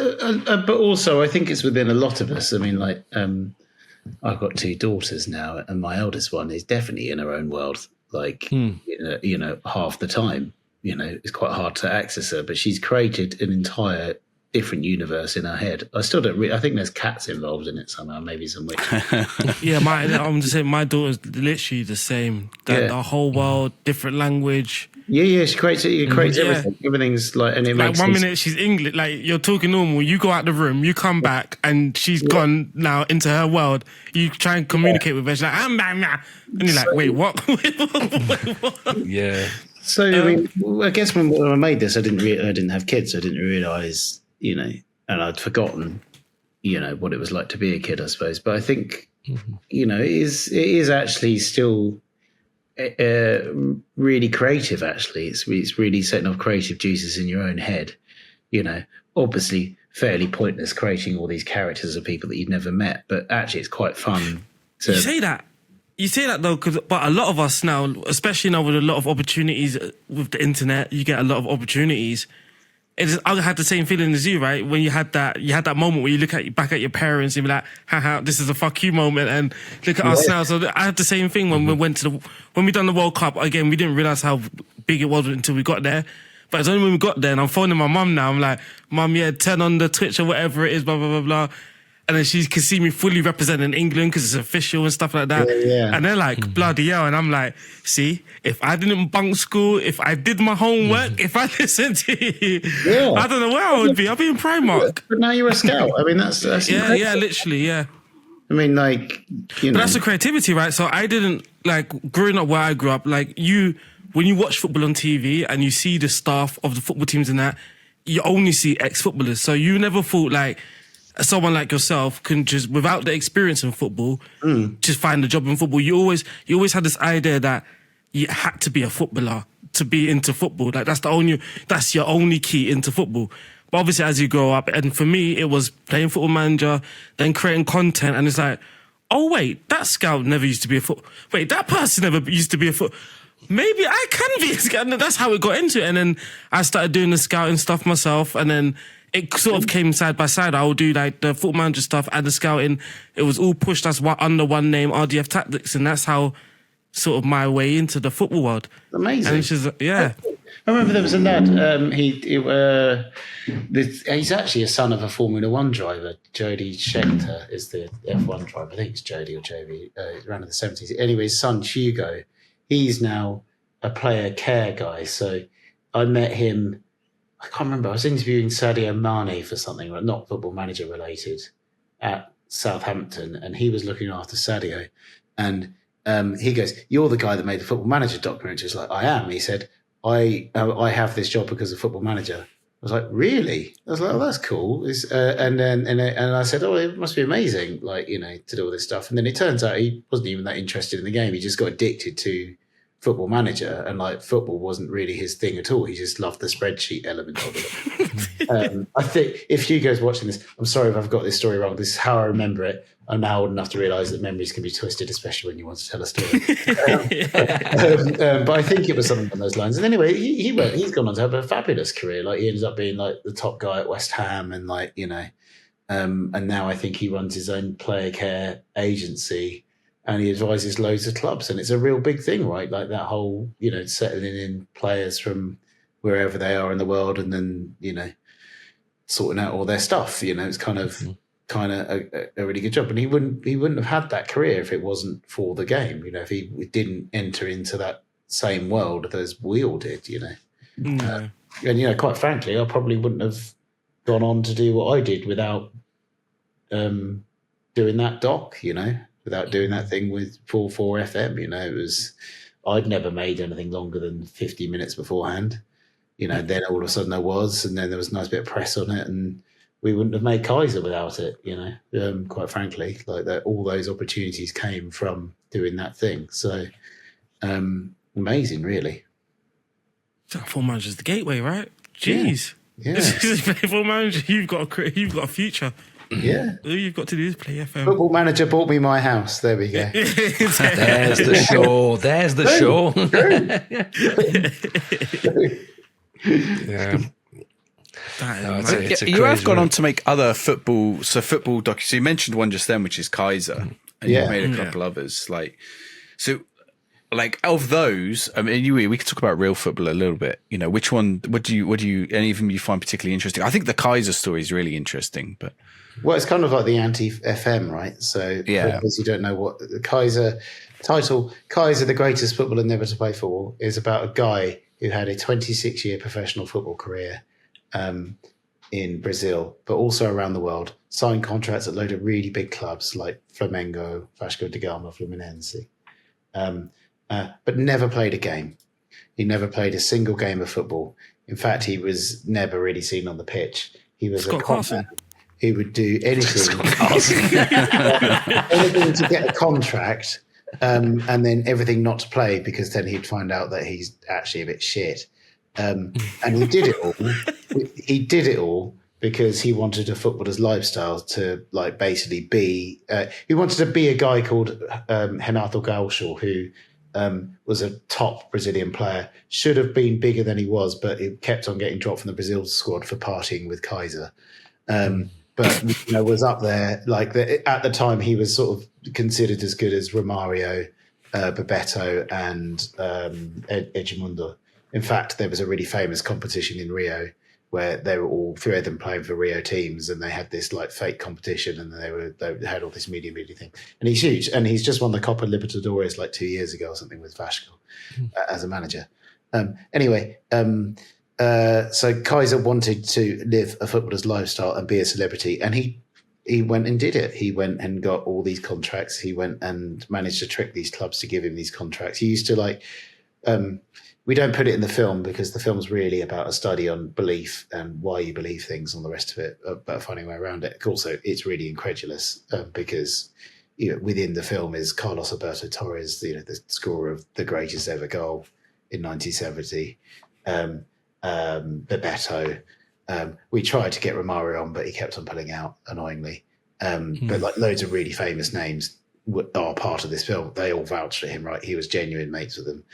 but also I think it's within a lot of us. I mean, like, I've got 2 daughters now, and my eldest one is definitely in her own world. Like, half the time, it's quite hard to access her, but she's created an entire different universe in her head. I still don't I think there's cats involved in it somehow, maybe some witches. Yeah, I'm just saying my daughter's literally the same. The whole world, different language, Yeah, she creates everything. Everything's like, and it Like makes 1 minute she's English, like you're talking normal. You go out the room, you come back, and she's gone now into her world. You try and communicate with her. She's like, I'm back now, and you're like, wait, what? Wait, what? Yeah. So I mean, I guess when I made this, I didn't have kids. So I didn't realize, and I'd forgotten, what it was like to be a kid, I suppose. But I think, it is actually still really creative. Actually, it's really setting off creative juices in your own head. Obviously fairly pointless creating all these characters of people that you've never met, but actually it's quite fun. You say that though, but a lot of us now, especially now with a lot of opportunities with the internet, you get a lot of opportunities. I had the same feeling as you, right? When you had that moment where you look back at your parents and be like, haha, this is a fuck you moment, and look at us now. So I had the same thing when when we done the World Cup. Again, we didn't realize how big it was until we got there. But it's only when we got there, and I'm phoning my mum now. I'm like, Mum, turn on the Twitch or whatever it is, blah, blah, blah, blah. And then she can see me fully representing England because it's official and stuff like that. Yeah. And they're like, bloody hell. And I'm like, see, if I didn't bunk school, if I did my homework, if I listened to you, I don't know where I would be. I'd be in Primark. But now you're a scout. I mean, that's yeah, literally, yeah. I mean, But that's the creativity, right? So I didn't, growing up where I grew up, when you watch football on TV and you see the staff of the football teams and that, you only see ex-footballers. So you never thought someone like yourself can just, without the experience in football, just find a job in football. You always had this idea that you had to be a footballer to be into football. That's your only key into football. But obviously as you grow up, and for me, it was playing Football Manager, then creating content, and it's like, oh wait, that scout never used to be that person never used to be a foot. Maybe I can be a scout. And that's how it got into it. And then I started doing the scouting stuff myself, and then it sort of came side by side. I would do the Football Manager stuff and the scouting. It was all pushed under one name, RDF Tactics, and that's how sort of my way into the football world. Amazing. And it's just, yeah. I remember there was a lad. He's actually a son of a Formula One driver. Jody Scheckter is the F1 driver. I think it's Jody or JB. Around in the 70s. Anyway, his son Hugo, he's now a player care guy. So I met him. I can't remember. I was interviewing Sadio Mane for something, not Football Manager related, at Southampton, and he was looking after Sadio. And he goes, "You're the guy that made the Football Manager documentary." It's like, I am. He said, I have this job because of Football Manager. I was like, really? I was like, oh, that's cool. And I said, oh, it must be amazing, to do all this stuff. And then it turns out he wasn't even that interested in the game. He just got addicted to Football Manager, and football wasn't really his thing at all. He just loved the spreadsheet element of it. I think if Hugo's watching this, I'm sorry if I've got this story wrong. This is how I remember it. I'm now old enough to realise that memories can be twisted, especially when you want to tell a story. But I think it was something along those lines. And anyway, he's gone on to have a fabulous career. He ended up being the top guy at West Ham, and and now I think he runs his own player care agency, and he advises loads of clubs, and it's a real big thing, right? That whole settling in players from wherever they are in the world, and then sorting out all their stuff. It's kind of a really good job, and he wouldn't have had that career if it wasn't for the game. If he didn't enter into that same world as we all did. And quite frankly, I probably wouldn't have gone on to do what I did without doing that doc. Without doing that thing with 4 FM. It was, I'd never made anything longer than 50 minutes beforehand. Then all of a sudden I was, and then there was a nice bit of press on it, and we wouldn't have made Kaiser without it, quite frankly. All those opportunities came from doing that thing. So amazing, really. Football Manager's the gateway, right? Jeez. Yeah. Football Manager, you've got a future. Yeah. All you've got to do is play FM. Football Manager bought me my house. There we go. There's the show. There's the show. Yeah. It's a you have crazy gone one. on to make other football docu. So you mentioned one just then, which is Kaiser, and you've made a couple others. Of those, I mean, we could talk about real football a little bit. Which one? What do you? Any of them you find particularly interesting? I think the Kaiser story is really interesting, but well, it's kind of like the anti-FM, right? So for those who don't know what the Kaiser title, Kaiser, the greatest footballer never to play football, is about a guy who had a 26-year professional footbal career in Brazil, but also around the world, signed contracts at a load of really big clubs like Flamengo, Vasco da Gama, Fluminense, but never played a game. He never played a single game of football. In fact, he was never really seen on the pitch. He was Scott a conman Carson. who would do anything, anything to get a contract, and then everything not to play, because then he'd find out that he's actually a bit shit. And he did it all. He did it all because he wanted a footballer's lifestyle to like basically be. He wanted to be a guy called Renato Gaúcho, who was a top Brazilian player. Should have been bigger than he was, but he kept on getting dropped from the Brazil squad for partying with Kaiser. But was up there. Like at the time, he was sort of considered as good as Romario, Bebeto, and Edmundo. In fact, there was a really famous competition in Rio where they were all three of them playing for Rio teams, and they had this like fake competition, and they had all this media thing. And he's huge, and he's just won the Copa Libertadores like 2 years ago or something with Vasco as a manager. So Kaiser wanted to live a footballer's lifestyle and be a celebrity, and he went and did it. He went and got all these contracts. He went and managed to trick these clubs to give him these contracts. He used to like. We don't put it in the film because the film's really about a study on belief and why you believe things and the rest of it, but finding a way around it. Also, it's really incredulous because within the film is Carlos Alberto Torres, the scorer of the greatest ever goal in 1970. Bebeto. We tried to get Romario on, but he kept on pulling out, annoyingly. But like loads of really famous names are part of this film. They all vouched for him, right? He was genuine mates with them.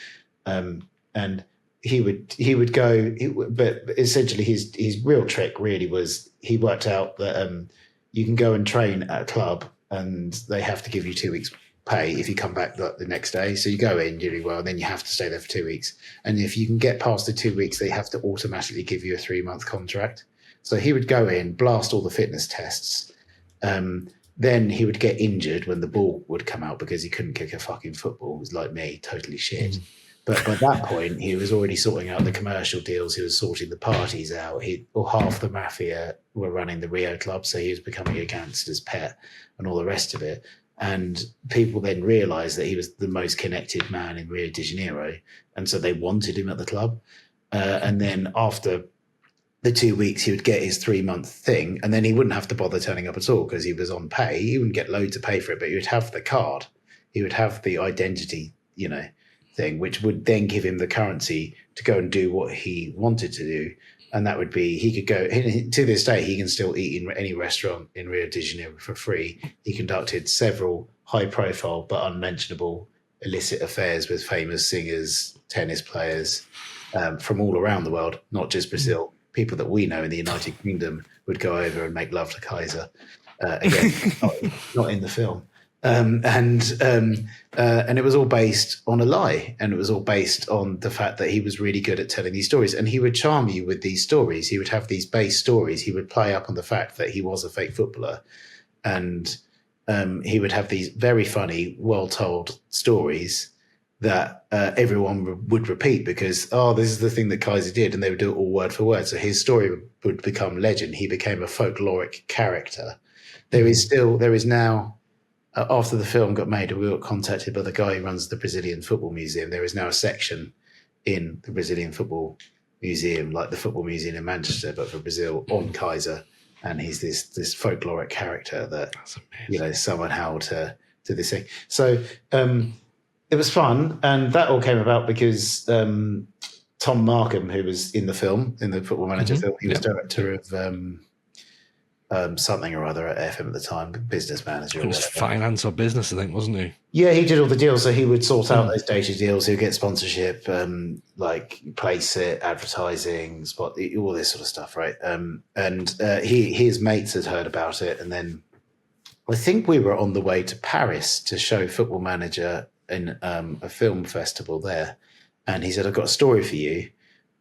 And he would go, but essentially his real trick really was he worked out that you can go and train at a club and they have to give you 2 weeks pay if you come back the next day. So you go in, you do well, and then you have to stay there for 2 weeks. And if you can get past the 2 weeks, they have to automatically give you a 3-month contract. So he would go in, blast all the fitness tests. Then he would get injured when the ball would come out because he couldn't kick a fucking football. It was like me, totally shit. But by that point, he was already sorting out the commercial deals. He was sorting the parties out. Half the mafia were running the Rio club, so he was becoming a gangster's pet and all the rest of it. And people then realised that he was the most connected man in Rio de Janeiro, and so they wanted him at the club. And then after the 2 weeks, he would get his 3-month thing, and then he wouldn't have to bother turning up at all because he was on pay. He wouldn't get loads to pay for it, but he would have the card. He would have the identity, thing, which would then give him the currency to go and do what he wanted to do. And that would be, he could go, to this day, he can still eat in any restaurant in Rio de Janeiro for free. He conducted several high profile but unmentionable illicit affairs with famous singers, tennis players from all around the world, not just Brazil. People that we know in the United Kingdom would go over and make love to Kaiser. Again, not in the film. And it was all based on a lie, and it was all based on the fact that he was really good at telling these stories, and he would charm you with these stories. He would have these base stories. He would play up on the fact that he was a fake footballer, and he would have these very funny, well-told stories that everyone would repeat because, this is the thing that Kaiser did, and they would do it all word for word. So his story would become legend. He became a folkloric character. There is now, after the film got made, we got contacted by the guy who runs the Brazilian Football Museum. There is now a section in the Brazilian Football Museum, like the Football Museum in Manchester, but for Brazil, on Kaiser. And he's this folkloric character that, someone held to this thing. So it was fun. And that all came about because Tom Markham, who was in the film, in the Football Manager film, he was director of something or other at FM at the time, business manager. It was finance or business, I think, wasn't he? Yeah, he did all the deals. So he would sort out those data deals. He would get sponsorship, like place it, advertising, spot, all this sort of stuff, right? His mates had heard about it, and then I think we were on the way to Paris to show Football Manager in a film festival there, and he said, "I've got a story for you,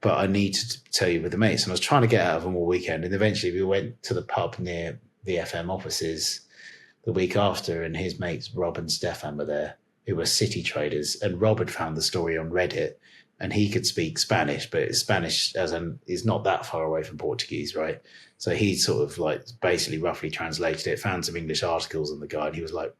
but I need to tell you with the mates." And I was trying to get out of them all weekend. And eventually we went to the pub near the FM offices the week after, and his mates, Rob and Stefan, were there, who were city traders. And Rob had found the story on Reddit. and he could speak Spanish, but Spanish is not that far away from Portuguese, right? So he sort of like basically roughly translated it, found some English articles on the guy, and he was like,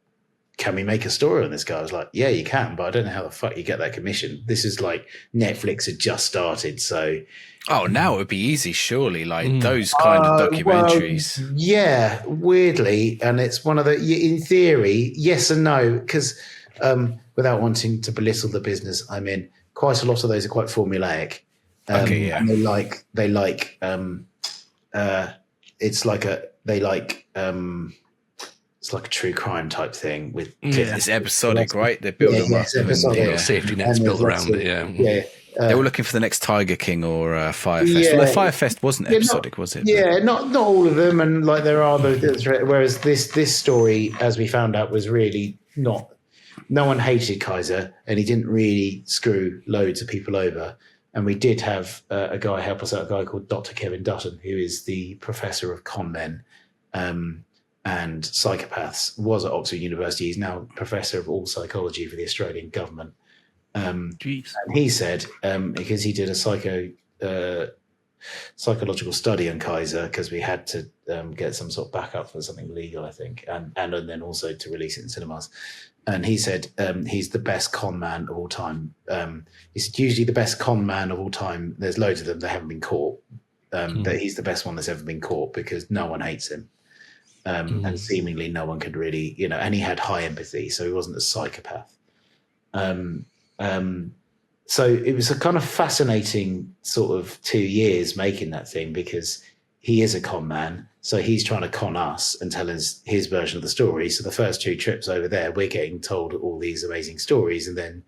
can we make a story on this guy? I was like, yeah, you can, but I don't know how the fuck you get that commission. This is like Netflix had just started, so... Oh, now it would be ezy, surely, like those kind of documentaries. Well, yeah, weirdly, and it's one of the... In theory, yes and no, because without wanting to belittle the business I'm in, quite a lot of those are quite formulaic. Okay, yeah. And it's like a true crime type thing with It's episodic, right? They build them up. Safety nets built around it. Yeah. They were looking for the next Tiger King or Firefest. Well, the Firefest wasn't episodic, was it? Yeah, not all of them, and like there are the whereas this story, as we found out, was really not. No one hated Kaiser, and he didn't really screw loads of people over. And we did have a guy help us out, a guy called Dr. Kevin Dutton, who is the professor of conmen and psychopaths, was at Oxford University. He's now professor of all psychology for the Australian government. And he said, because he did a psychological study on Kaiser, because we had to get some sort of backup for something legal, I think, and then also to release it in cinemas. And he said he's the best con man of all time. He said usually the best con man of all time, there's loads of them that haven't been caught. That he's the best one that's ever been caught because no one hates him. And seemingly no one could really, and he had high empathy, so he wasn't a psychopath. So it was a kind of fascinating sort of 2 years making that thing, because he is a con man, so he's trying to con us and tell us his version of the story. So the first 2 trips over there, we're getting told all these amazing stories, and then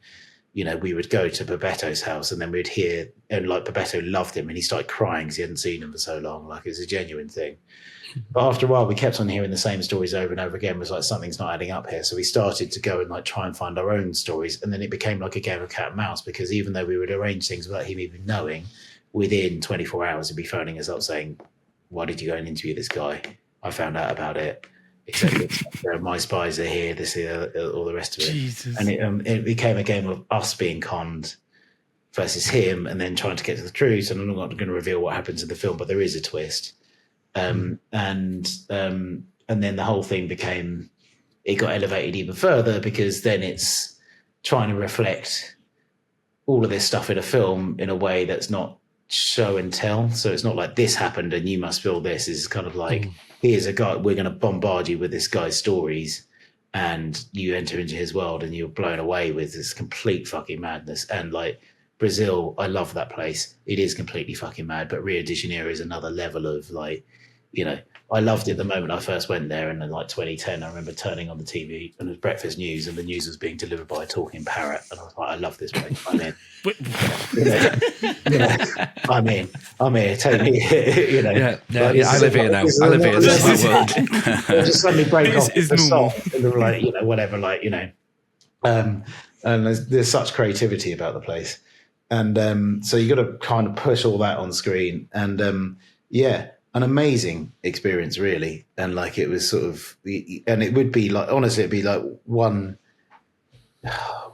we would go to Bebeto's house, and then we'd hear, and like Bebeto loved him, and he started crying because he hadn't seen him for so long. Like, it was a genuine thing. But after a while, we kept on hearing the same stories over and over again. It was like, something's not adding up here. So we started to go and like try and find our own stories. And then it became like a game of cat and mouse, because even though we would arrange things without him even knowing, within 24 hours, he'd be phoning us up saying, why did you go and interview this guy? I found out about it. My spies are here, this, all the rest of it. Jesus. And it became a game of us being conned versus him, and then trying to get to the truth. And I'm not going to reveal what happens in the film, but there is a twist. And then the whole thing it got elevated even further, because then it's trying to reflect all of this stuff in a film in a way that's not show and tell. So it's not like this happened and you must feel this. It's kind of like, here's a guy, we're going to bombard you with this guy's stories, and you enter into his world and you're blown away with this complete fucking madness. And like Brazil, I love that place. It is completely fucking mad, but Rio de Janeiro is another level of like, I loved it the moment I first went there, and in like 2010, I remember turning on the TV and it was breakfast news, and the news was being delivered by a talking parrot, and I was like, I love this place. I'm in. I'm here. Take me. I live here now. I live here. This is my world. Just suddenly break off the song, and they're like, whatever, like, and there's such creativity about the place, and so you got to kind of push all that on screen, and an amazing experience, really. And like, it was sort of, and it would be like, honestly, it'd be like one,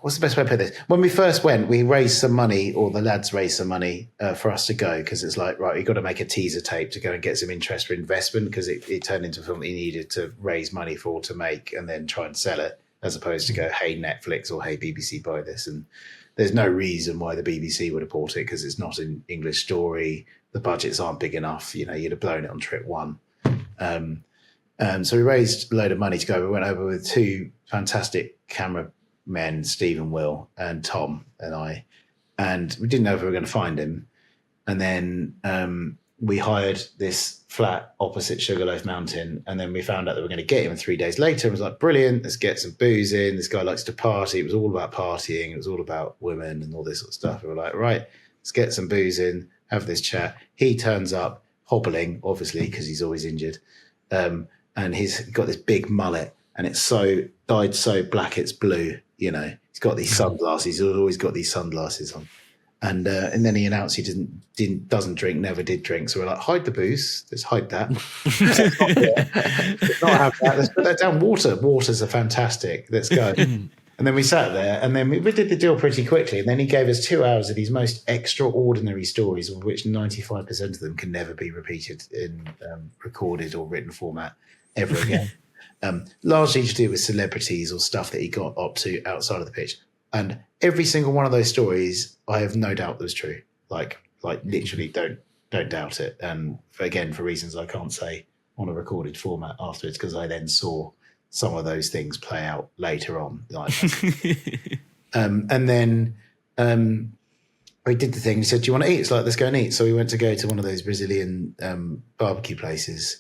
what's the best way to put this? When we first went, we raised some money, or the lads raised some money for us to go, because it's like, right, you've got to make a teaser tape to go and get some interest for investment, because it turned into a film that you needed to raise money for, to make, and then try and sell it, as opposed to go, hey, Netflix, or hey, BBC, buy this. And there's no reason why the BBC would have bought it, because it's not an English story. The budgets aren't big enough. You'd have blown it on trip 1. So we raised a load of money to go. We went over with 2 fantastic cameramen, Steve and Will, and Tom and I. And we didn't know if we were going to find him. And then we hired this flat opposite Sugarloaf Mountain. And then we found out that we were going to get him. And 3 days later, it was like, brilliant, let's get some booze in. This guy likes to party. It was all about partying. It was all about women and all this sort of stuff. And we're like, right, let's get some booze in, have this chat. He turns up hobbling, obviously, because he's always injured. And he's got this big mullet, and it's dyed so black it's blue. He's got these sunglasses. He's always got these sunglasses on. And then he announced he doesn't drink, never did drink. So we're like, hide the booze. Let's hide that. Let's not have that. Let's put that down. Waters are fantastic. Let's go. And then we sat there, and then we did the deal pretty quickly. And then he gave us 2 hours of these most extraordinary stories, of which 95% of them can never be repeated in recorded or written format ever again. Largely to do with celebrities or stuff that he got up to outside of the pitch. And every single one of those stories, I have no doubt was true. Like literally don't doubt it. And again, for reasons I can't say on a recorded format afterwards, because I then saw some of those things play out later on. And then we did the thing. He said, "Do you want to eat?" It's like, let's go and eat. So we went to go to one of those Brazilian barbecue places.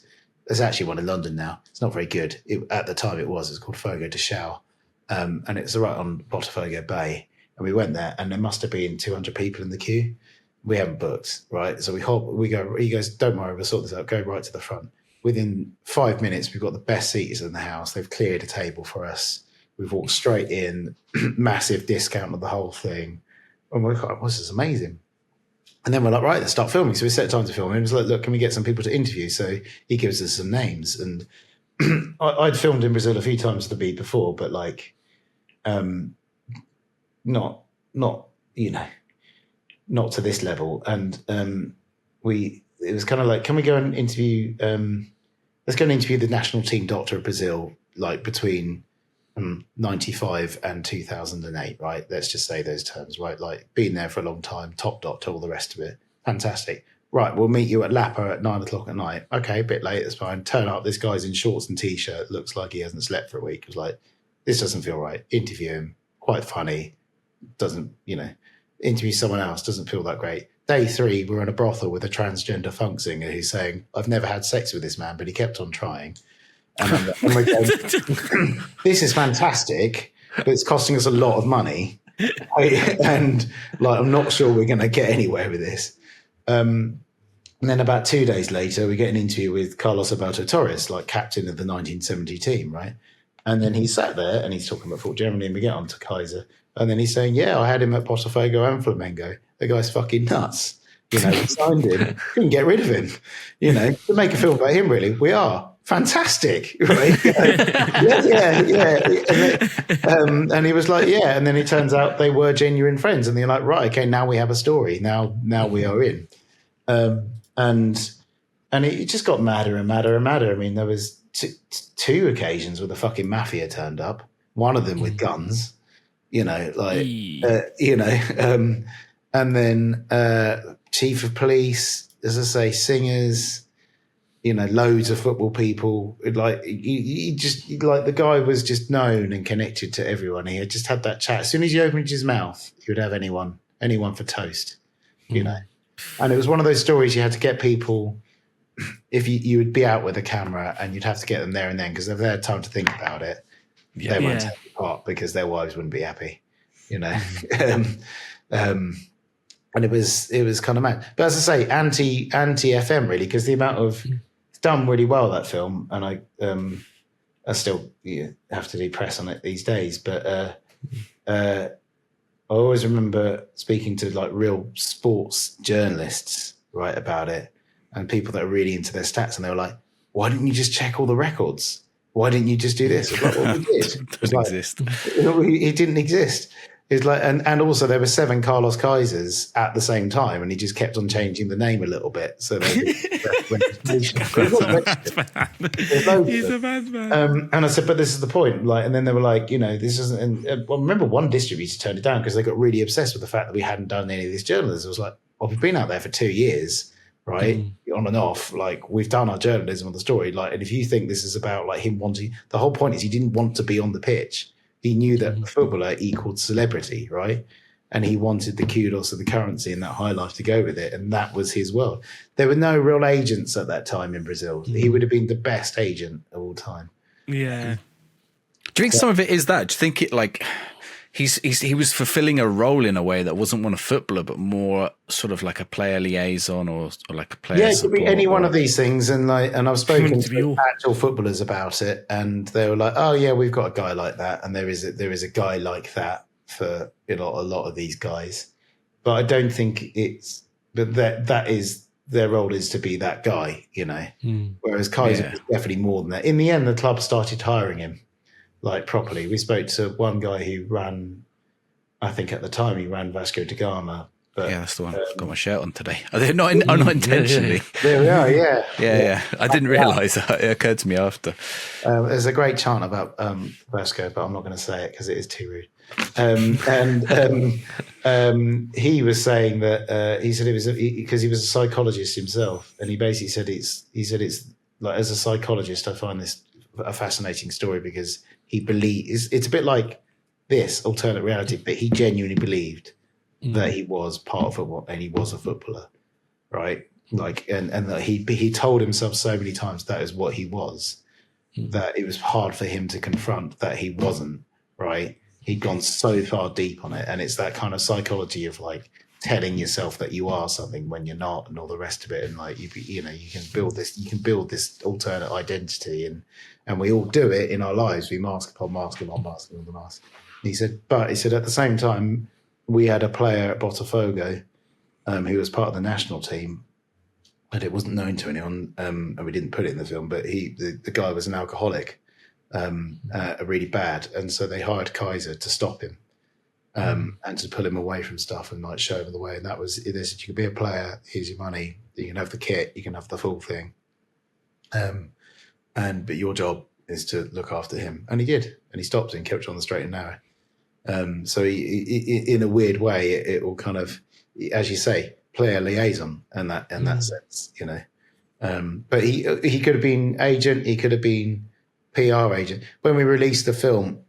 There's actually one in London now. It's not very good. At the time it was. It's called Fogo de Chão. And it's right on Botafogo Bay. And we went there, and there must have been 200 people in the queue. We haven't booked, right? So we go, he goes, "Don't worry, we'll sort this out. Go right to the front." Within 5 minutes, we've got the best seats in the house. They've cleared a table for us. We've walked straight in, massive discount of the whole thing. And we're like, "This is amazing." And then we're like, "Right, let's start filming." So we set time to film. And he was like, "Look, can we get some people to interview?" So he gives us some names. And I'd filmed in Brazil a few times the beat before, but like, not to this level. And it was kind of like, "Can we go and interview? Let's go and interview the national team doctor of Brazil, like between 95 and 2008, right? Let's just say those terms, right? Like been there for a long time, top doctor, all the rest of it. Fantastic. Right, we'll meet you at Lapa at 9:00 at night. Okay, a bit late, that's fine. Turn up, this guy's in shorts and t-shirt, looks like he hasn't slept for a week." It was like, this doesn't feel right. Interview him, quite funny. Doesn't, interview someone else, doesn't feel that great. Day 3, we're in a brothel with a transgender funk singer who's saying, "I've never had sex with this man, but he kept on trying." And we're going, "This is fantastic, but it's costing us a lot of money." And like, I'm not sure we're going to get anywhere with this. And then about 2 days later, we get an interview with Carlos Alberto Torres, like captain of the 1970 team, right? And then he sat there and he's talking about football generally, and we get on to Kaiser. And then he's saying, "Yeah, I had him at Botafogo and Flamengo. The guy's fucking nuts. We signed him. Couldn't get rid of him. To make a film about him, really. We are. Fantastic." Right? Yeah. And he was like, "Yeah." And then it turns out they were genuine friends. And they're like, "Right, okay, now we have a story. Now we are in." And it just got madder and madder and madder. I mean, there was two occasions where the fucking mafia turned up. One of them with guns. And then chief of police, as I say, singers, loads of football people. Like the guy was just known and connected to everyone. He had just had that chat. As soon as he opened his mouth, he would have anyone for toast, And it was one of those stories you had to get people. If you would be out with a camera and you'd have to get them there and then, because if they had time to think about it, they won't take part because their wives wouldn't be happy, And it was kind of mad. But as I say, anti FM really, because the amount of it's done really well, that film, and I still have to do press on it these days. But I always remember speaking to like real sports journalists, right, about it, and people that are really into their stats, and they were like, "Why didn't you just check all the records? Why didn't you just do this?" I was like, "Well, we did." It doesn't exist. It didn't exist. It's like, and also there were 7 Carlos Kaisers at the same time, and he just kept on changing the name a little bit. So he's a madman. And I said, "But this is the point." Like, and then they were like, this isn't. And well, I remember one distributor turned it down because they got really obsessed with the fact that we hadn't done any of this journalism. It was like, "Well, we've been out there for 2 years, right, on and off. Like, we've done our journalism on the story. Like, and if you think this is about like him wanting, the whole point is he didn't want to be on the pitch." He knew that a footballer equaled celebrity, right? And he wanted the kudos of the currency and that high life to go with it. And that was his world. There were no real agents at that time in Brazil. He would have been the best agent of all time. Yeah. Do you think some of it is that? Do you think it like he was fulfilling a role in a way that wasn't one of footballer, but more sort of like a player liaison or like a player? Yeah, it could be any one of these things. And I've spoken to actual footballers about it, and they were like, "Oh yeah, we've got a guy like that, and there is a guy like that for a lot of these guys." But I don't think that is their role is to be that guy, Whereas Kaiser was definitely more than that. In the end, the club started hiring him. like properly. We spoke to one guy who ran, I think at the time he ran Vasco da Gama. But, yeah, that's the one. I've got my shirt on today. Not intentionally. There we are, yeah. Yeah. I didn't realise that. It occurred to me after. There's a great chant about Vasco, but I'm not going to say it because it is too rude. He was saying that he said it was because he was a psychologist himself, and he basically said it's like, as a psychologist, I find this a fascinating story because he believes it's a bit like this alternate reality, but he genuinely believed that he was part of football and he was a footballer, right? Like, and that he told himself so many times that is what he was, that it was hard for him to confront that he wasn't, right? He'd gone so far deep on it, and it's that kind of psychology of like telling yourself that you are something when you're not, and all the rest of it. And like you can build this alternate identity, and we all do it in our lives. We mask upon mask upon mask upon mask. And he said at the same time, we had a player at Botafogo who was part of the national team, and it wasn't known to anyone, and we didn't put it in the film, but the guy was an alcoholic, really bad, and so they hired Kaiser to stop him and to pull him away from stuff and like show him the way. And that was, they said, you can be a player, here's your money, you can have the kit, you can have the full thing, but your job is to look after him. And he did, and he stopped and kept on the straight and narrow. So he, in a weird way, it will kind of, as you say, player liaison in that sense, you know. But he could have been agent, he could have been PR agent. When we released the film,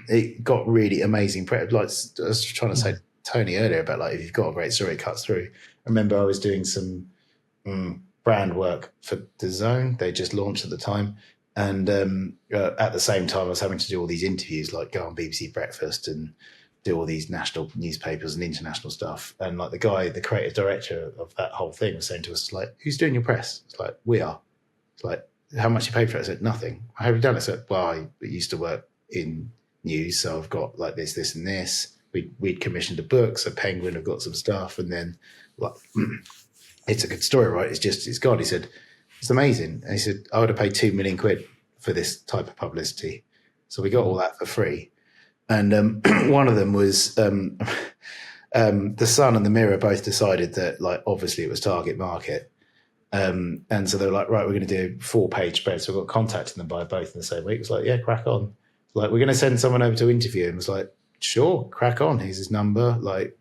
it got really amazing. Like I was trying to say to Tony earlier about like, if you've got a great story, it cuts through. I remember I was doing some brand work for DAZN. They just launched at the time. And at the same time, I was having to do all these interviews, like go on BBC Breakfast and do all these national newspapers and international stuff. And like the creative director of that whole thing was saying to us, like, who's doing your press? It's like, we are. It's like, how much you paid for it? I said, nothing. How have you done it? I said, well, I used to work in news, so I've got like this and this. We'd commissioned a book, so Penguin have got some stuff. And then, like, it's a good story, right? It's God. He said, it's amazing. And he said, I would have paid £2 million for this type of publicity. So we got all that for free. And one of them was The Sun and the Mirror both decided that, like, obviously it was target market. And so they were like, right, we're going to do 4-page spread. So we got contacting them by both in the same week. It was like, yeah, crack on. Like, we're going to send someone over to interview him. It was like, sure, crack on. Here's his number. Like,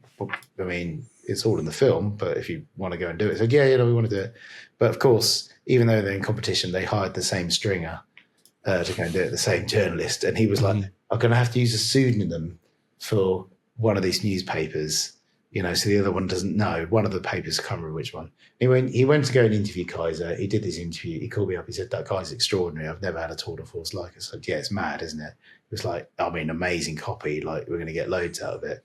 I mean, it's all in the film, but if you want to go and do it, so yeah, we want to do it. But of course, even though they're in competition, they hired the same stringer to go and do it, the same journalist. And he was like, I'm going to have to use a pseudonym for one of these newspapers, you know, so the other one doesn't know. One of the papers, I can't remember which one. He went to go and interview Kaiser. He did this interview. He called me up. He said, that guy's extraordinary. I've never had a tour de force like it. I said, yeah, it's mad, isn't it? It was like, I mean, amazing copy. Like, we're going to get loads out of it.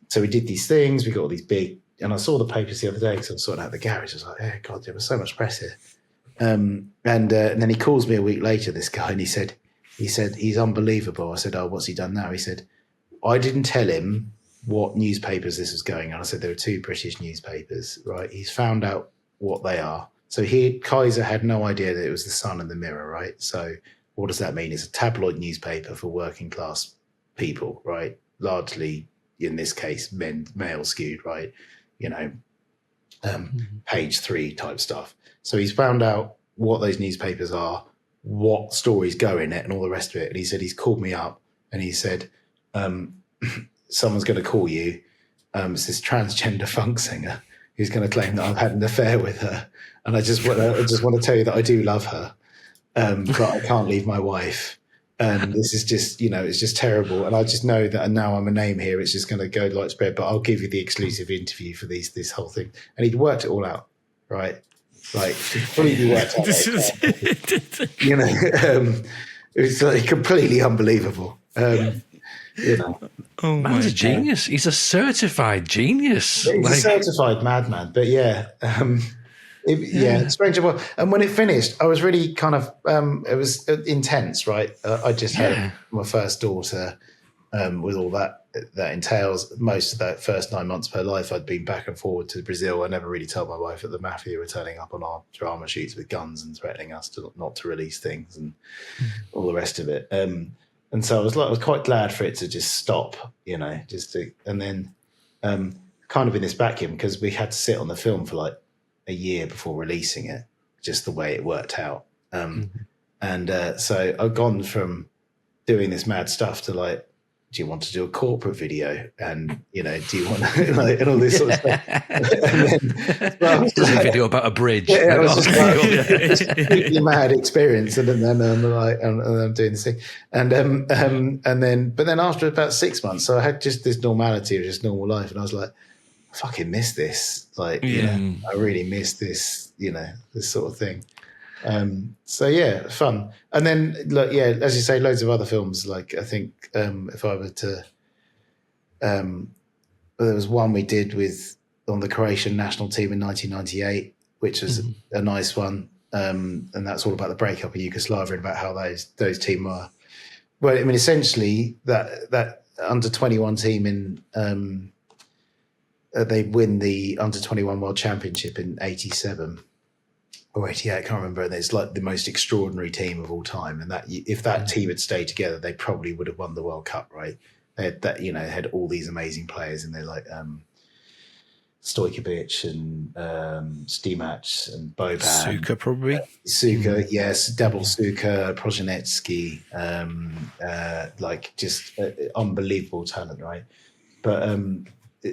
So we did these things. We got all these big, and I saw the papers the other day because I was sorting out the garage. I was like, oh, God, there was so much press here. And then he calls me a week later, this guy, and he said, he's unbelievable. I said, oh, what's he done now? He said, I didn't tell him what newspapers this was going on. I said, there are 2 British newspapers, right? He's found out what they are. So Kaiser had no idea that it was the Sun and the Mirror, right? So what does that mean? It's a tabloid newspaper for working class people, right? Largely, in this case, male skewed, right? You know, page 3 type stuff. So he's found out what those newspapers are, what stories go in it, and all the rest of it. And he said he's called me up and he said, someone's going to call you. It's this transgender funk singer who's going to claim that I've had an affair with her. And I just want to tell you that I do love her, but I can't leave my wife. And this is just, you know, it's just terrible. And I just know that now I'm a name here. It's just going to go like spread, but I'll give you the exclusive interview for this whole thing. And he'd worked it all out, right? Like, completely worked out. You know, it was like completely unbelievable. You know, man's a genius. He's a certified genius. He's a certified madman. But yeah, strange. And when it finished, I was really kind of it was intense, right? I just had my first daughter with all that entails. Most of that first 9 months of her life, I'd been back and forward to Brazil. I never really told my wife that the mafia were turning up on our drama shoots with guns and threatening us not to release things and all the rest of it. And so I was quite glad for it to just stop, and then kind of in this vacuum, because we had to sit on the film for like a year before releasing it, just the way it worked out. And so I've gone from doing this mad stuff to like, do you want to do a corporate video? And, do you want to, like, and all this sort of stuff. And then, a video about a bridge. Yeah, it was just like, completely mad experience. And then I'm like, and I'm doing this thing. But then after about 6 months, so I had just this normality of just normal life. And I was like, I fucking miss this. Like, I really miss this, this sort of thing. So yeah, fun. And then, look, yeah, as you say, loads of other films. Like, I think if I were to, there was one we did on the Croatian national team in 1998, which was a nice one. And that's all about the breakup of Yugoslavia and about how those team were. Well, I mean, essentially that under 21 team in, they win the under 21 World Championship in '87. Or 88, I can't remember. And it's like the most extraordinary team of all time. And that if that team had stayed together, they probably would have won the World Cup, right? They had that, had all these amazing players, and they're like Stojkovic and Stimac and Boban. Suka, probably. Suka, yes. Double Suka, Projanetsky, like just unbelievable talent, right? But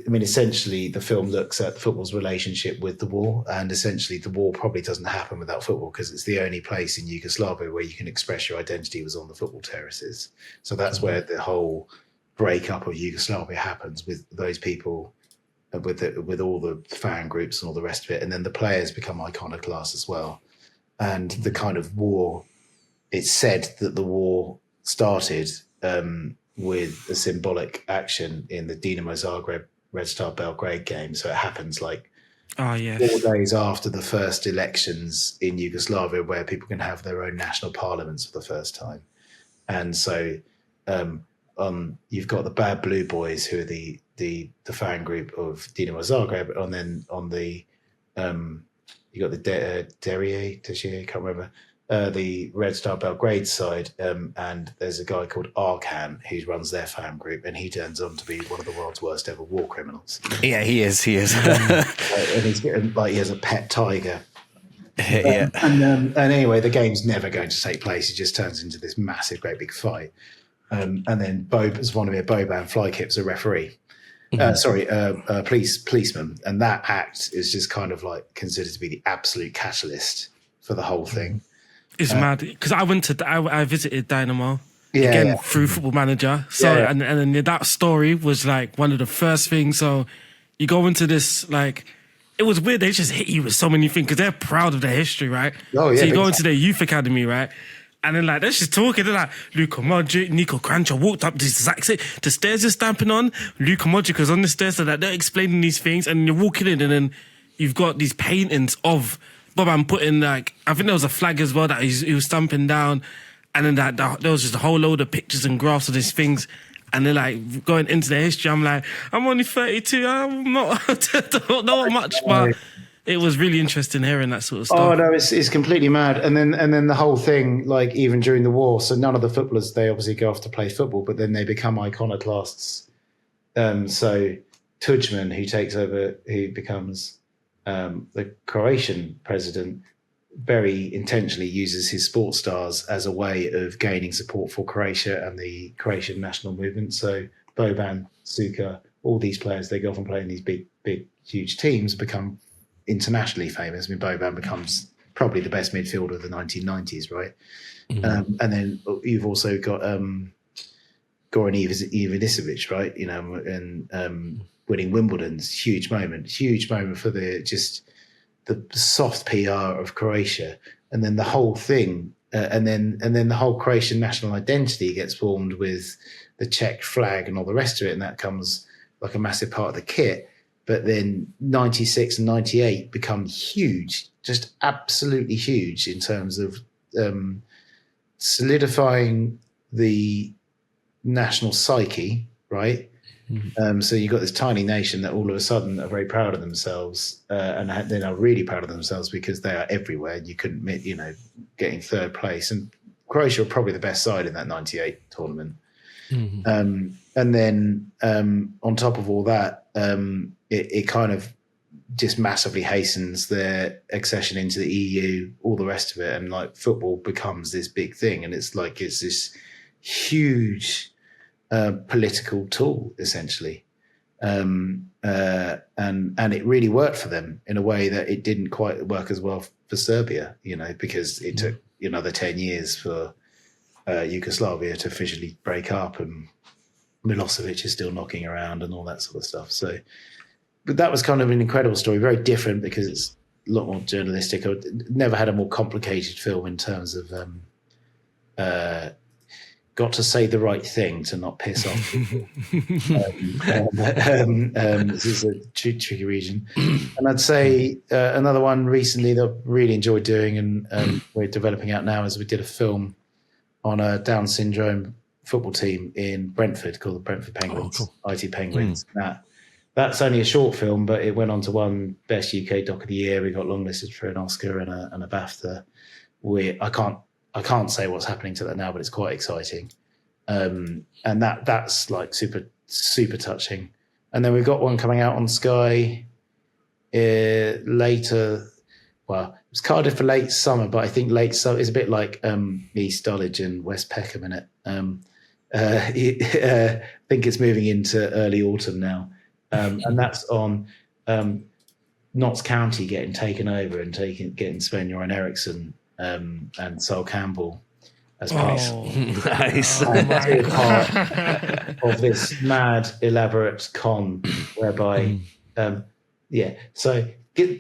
I mean, essentially, the film looks at football's relationship with the war, and essentially, the war probably doesn't happen without football, because it's the only place in Yugoslavia where you can express your identity was on the football terraces. So that's where the whole breakup of Yugoslavia happens, with those people, with all the fan groups and all the rest of it, and then the players become iconoclasts as well. And the kind of war, it's said that the war started with a symbolic action in the Dinamo Zagreb Red Star Belgrade game. So it happens like 4 days after the first elections in Yugoslavia, where people can have their own national parliaments for the first time. And so you've got the Bad Blue Boys, who are the fan group of Dinamo Zagreb, and then on the you got the Derrier, I can't remember, the Red Star Belgrade side, and there's a guy called Arkan who runs their fan group, and he turns on to be one of the world's worst ever war criminals. Yeah, he is. And he's like, he has a pet tiger. Yeah. And anyway, the game's never going to take place. It just turns into this massive, great big fight. And then Zvonimir Boban fly-kips a referee. Policeman. And that act is just kind of like considered to be the absolute catalyst for the whole thing. It's mad, because I visited Dynamo through Football Manager. So and then that story was like one of the first things. So you go into this, like, it was weird. They just hit you with so many things because they're proud of their history, right? Oh yeah. So you go into their youth academy, right? And then, like, they're just talking. They're like, Luka Modric, Niko Kranjčar walked up the stairs you're stamping on. Luka Modric was on the stairs. So that they're explaining these things, and you're walking in, and then you've got these paintings of Boban putting, like, I think there was a flag as well that he was stamping down, and then there was just a whole load of pictures and graphs of these things, and they're like going into their history. I'm like, I'm only 32. I'm not, I don't know much, but it was really interesting hearing that sort of stuff. Oh no, it's completely mad. And then the whole thing, like, even during the war, so none of the footballers, they obviously go off to play football, but then they become iconoclasts. So Tudjman, who takes over, who becomes the Croatian president, very intentionally uses his sports stars as a way of gaining support for Croatia and the Croatian national movement. So Boban, Suka, all these players, they go off and play in these big, huge teams, become internationally famous. I mean, Boban becomes probably the best midfielder of the 1990s, right? Mm-hmm. And then you've also got Goran Ivanisevic, right? You know, and winning Wimbledon's huge moment for the soft PR of Croatia, and then the whole thing, and then the whole Croatian national identity gets formed with the Czech flag and all the rest of it, and that comes like a massive part of the kit. But then 96 and 98 become huge, just absolutely huge in terms of solidifying the national psyche, right? Mm-hmm. So you've got this tiny nation that all of a sudden are very proud of themselves, and they're now really proud of themselves because they are everywhere. You couldn't, getting third place. And Croatia were probably the best side in that 98 tournament. And then on top of all that, it kind of just massively hastens their accession into the EU, all the rest of it. And like football becomes this big thing. And it's this huge political tool, essentially. And it really worked for them in a way that it didn't quite work as well for Serbia, because it took another 10 years for Yugoslavia to officially break up, and Milosevic is still knocking around and all that sort of stuff. So, but that was kind of an incredible story, very different because it's a lot more journalistic. I never had a more complicated film in terms of got to say the right thing to not piss off people. This is a tricky region. And I'd say another one recently that I really enjoyed doing and we're developing out now is we did a film on a Down syndrome football team in Brentford called the Brentford Penguins, IT Penguins. That's only a short film, but it went on to won Best UK Doc of the Year. We got longlisted for an Oscar and a BAFTA. I can't say what's happening to that now, but it's quite exciting. And that's like super, super touching. And then we've got one coming out on Sky later. Well, it was Cardiff for late summer, but I think late summer is a bit like East Dulwich and West Peckham in it. I think it's moving into early autumn now. And that's on Notts County getting taken over and getting Sven-Göran Eriksson and Sol Campbell as priests. Nice. Part of this mad, elaborate con whereby, so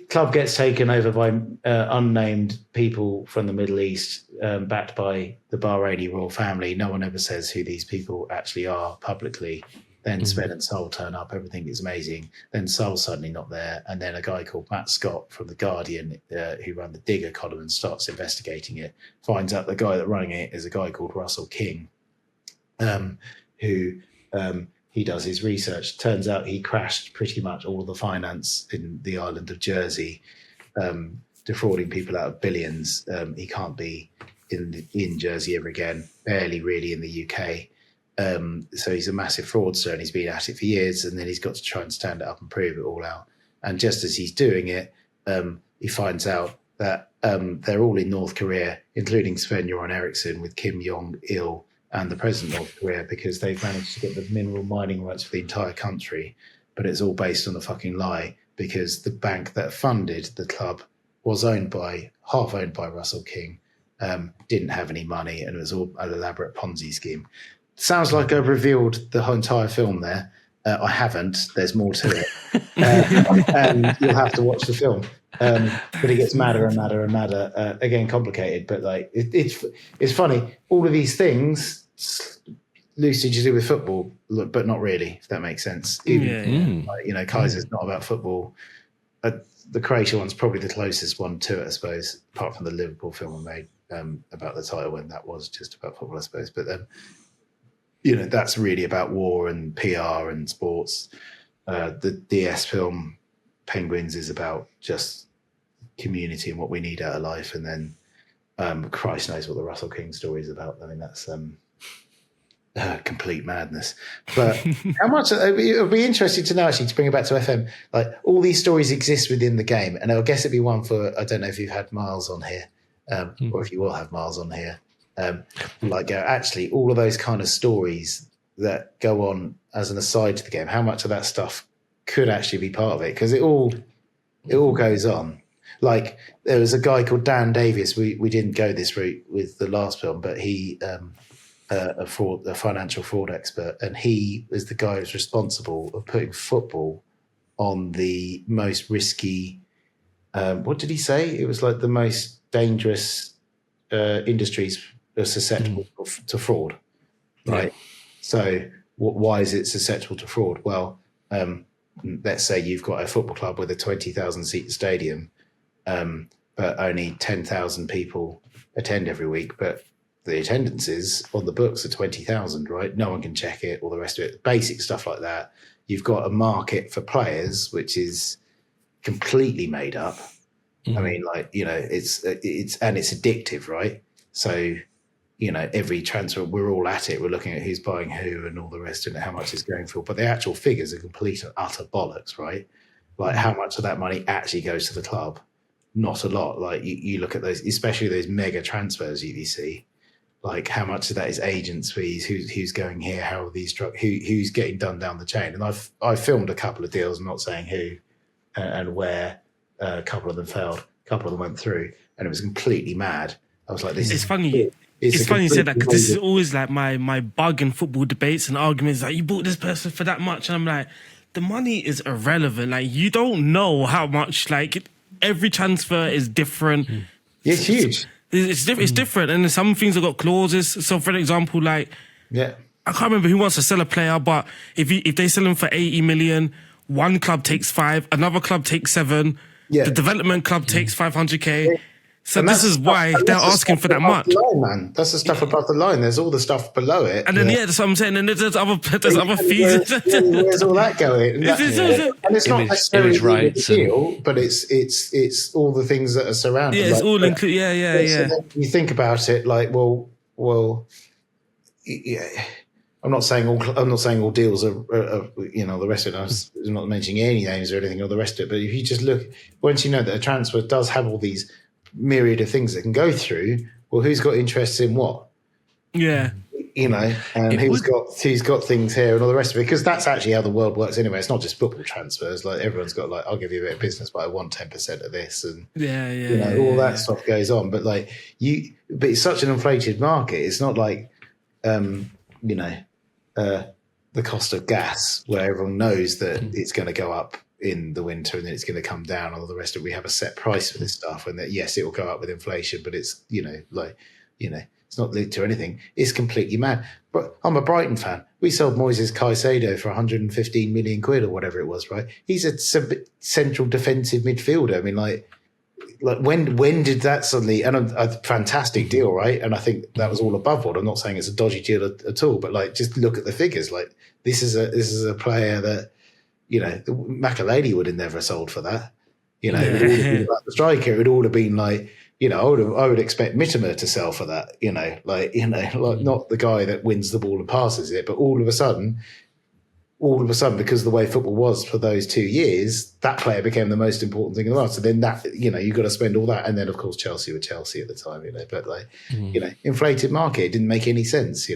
club gets taken over by unnamed people from the Middle East, backed by the Bahraini royal family. No one ever says who these people actually are publicly. Then Sven and Sol turn up. Everything is amazing. Then Sol's suddenly not there. And then a guy called Matt Scott from The Guardian, who ran the Digger column and starts investigating it, finds out the guy that running it is a guy called Russell King, who he does his research. Turns out he crashed pretty much all the finance in the island of Jersey, defrauding people out of billions. He can't be in Jersey ever again, barely really in the UK. So he's a massive fraudster and he's been at it for years, and then he's got to try and stand it up and prove it all out. And just as he's doing it, he finds out that they're all in North Korea, including Sven-Göran Eriksson with Kim Jong-il and the president of North Korea, because they've managed to get the mineral mining rights for the entire country. But it's all based on a fucking lie, because the bank that funded the club was half owned by Russell King, didn't have any money, and it was all an elaborate Ponzi scheme. Sounds like I've revealed the whole entire film there. I haven't. There's more to it. And you'll have to watch the film. But it gets madder and madder and madder. Again, complicated, but like it's funny. All of these things loosely to do with football, but not really, if that makes sense. Even, Kaiser's not about football. The Croatia one's probably the closest one to it, I suppose, apart from the Liverpool film I made about the title when that was just about football, I suppose. But that's really about war and PR and sports. The DS film Penguins is about just community and what we need out of life. And then Christ knows what the Russell King story is about. I mean, that's complete madness. But how much it would be interesting to know, actually, to bring it back to FM, like all these stories exist within the game. And I guess it'd be one for, I don't know if you've had Myles on here, or if you will have Myles on here. Actually all of those kind of stories that go on as an aside to the game, how much of that stuff could actually be part of it? Because it all goes on. Like there was a guy called Dan Davies. We didn't go this route with the last film, but he a financial fraud expert, and he was the guy who was responsible of putting football on the most risky. What did he say? It was like the most dangerous industries are susceptible to fraud, right? Yeah. So why is it susceptible to fraud? Well, let's say you've got a football club with a 20,000 seat stadium, but only 10,000 people attend every week, but the attendances on the books are 20,000, right? No one can check it, all the rest of it, basic stuff like that. You've got a market for players, which is completely made up. I mean, it's addictive, right? So every transfer, we're all at it. We're looking at who's buying who and all the rest and how much it's going for. But the actual figures are complete and utter bollocks, right? Like how much of that money actually goes to the club? Not a lot. Like you look at those, especially those mega transfers you see. Like how much of that is agents' fees? Who's going here? How are these who's getting done down the chain? And I've filmed a couple of deals. I'm not saying who and where. A couple of them failed. A couple of them went through, and it was completely mad. I was like, "This is funny." It's funny you said that because this is always like my bug in football debates and arguments. Like you bought this person for that much, and I'm like, the money is irrelevant. Like you don't know how much. Like every transfer is different. Yeah, it's huge. It's different, and some things have got clauses. So, for example, like I can't remember who wants to sell a player, but if they sell him for 80 million, one club takes 5, another club takes 7. Yeah. The development club takes 500k. So this is why they're asking for that much. Line, man. That's the stuff above the line. There's all the stuff below it. And then that's what I'm saying. And there's other fees. Where's all that going? And it's not necessarily right, the deal, but it's all the things that are surrounding. Yeah, it's all included. Yeah. So you think about it, like, well, yeah. I'm not saying all deals are the rest of it. I'm not mentioning any names or anything or the rest of it. But if you just look, once you know that a transfer does have all these myriad of things that can go through, well, who's got interest in what? Yeah. And who's got things here and all the rest of it, because that's actually how the world works anyway. It's not just football transfers. Like everyone's got I'll give you a bit of business, but I want 10% of this, and all that stuff goes on. But but it's such an inflated market. It's not like the cost of gas, where everyone knows that it's going to go up in the winter and then it's going to come down, and all the rest of it. We have a set price for this stuff, and that yes, it will go up with inflation, but it's it's not linked to anything. It's completely mad. But I'm a Brighton fan. We sold Moises Caicedo for 115 million quid or whatever it was, right? He's a central defensive midfielder. I mean, like when did that suddenly? And a fantastic deal, right? And I think that was all above board. I'm not saying it's a dodgy deal at all, but just look at the figures. Like this is a player that Makaleli would have never sold for that. It would have been about the striker. It would all have been like. I would expect Mittermer to sell for that. Not the guy that wins the ball and passes it, but all of a sudden, because of the way football was for those 2 years, that player became the most important thing in the world. So then that, you've got to spend all that. And then, of course, Chelsea were Chelsea at the time, but inflated market, it didn't make any sense,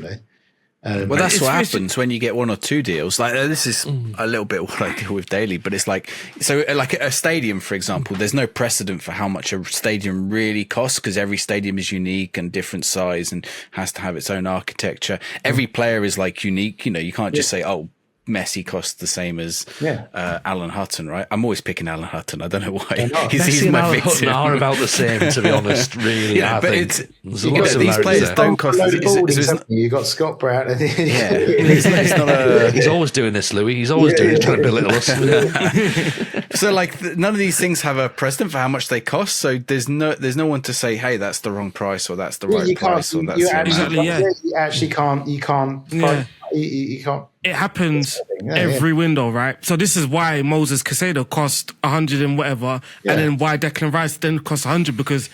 Well, that's what happens when you get 1 or 2 deals. Like this is a little bit what I deal with daily, but it's like a stadium, for example. There's no precedent for how much a stadium really costs because every stadium is unique and different size and has to have its own architecture. Every player is unique. You can't just say, oh, Messi costs the same as Alan Hutton, right? I'm always picking Alan Hutton. I don't know why. He's Messi my and victim. Hutton are about the same, to be honest. Really, I think these players don't cost. You got Scott Brown. It's not he's always doing this, Louis. He's always doing. He's trying to belittle us. So, none of these things have a precedent for how much they cost. So there's no one to say, hey, that's the wrong price, or that's the right price, or that's you actually can't. You can't. You can't. It happens every window, right? So this is why Moses Caicedo cost 100 and whatever, and then why Declan Rice then cost 100, because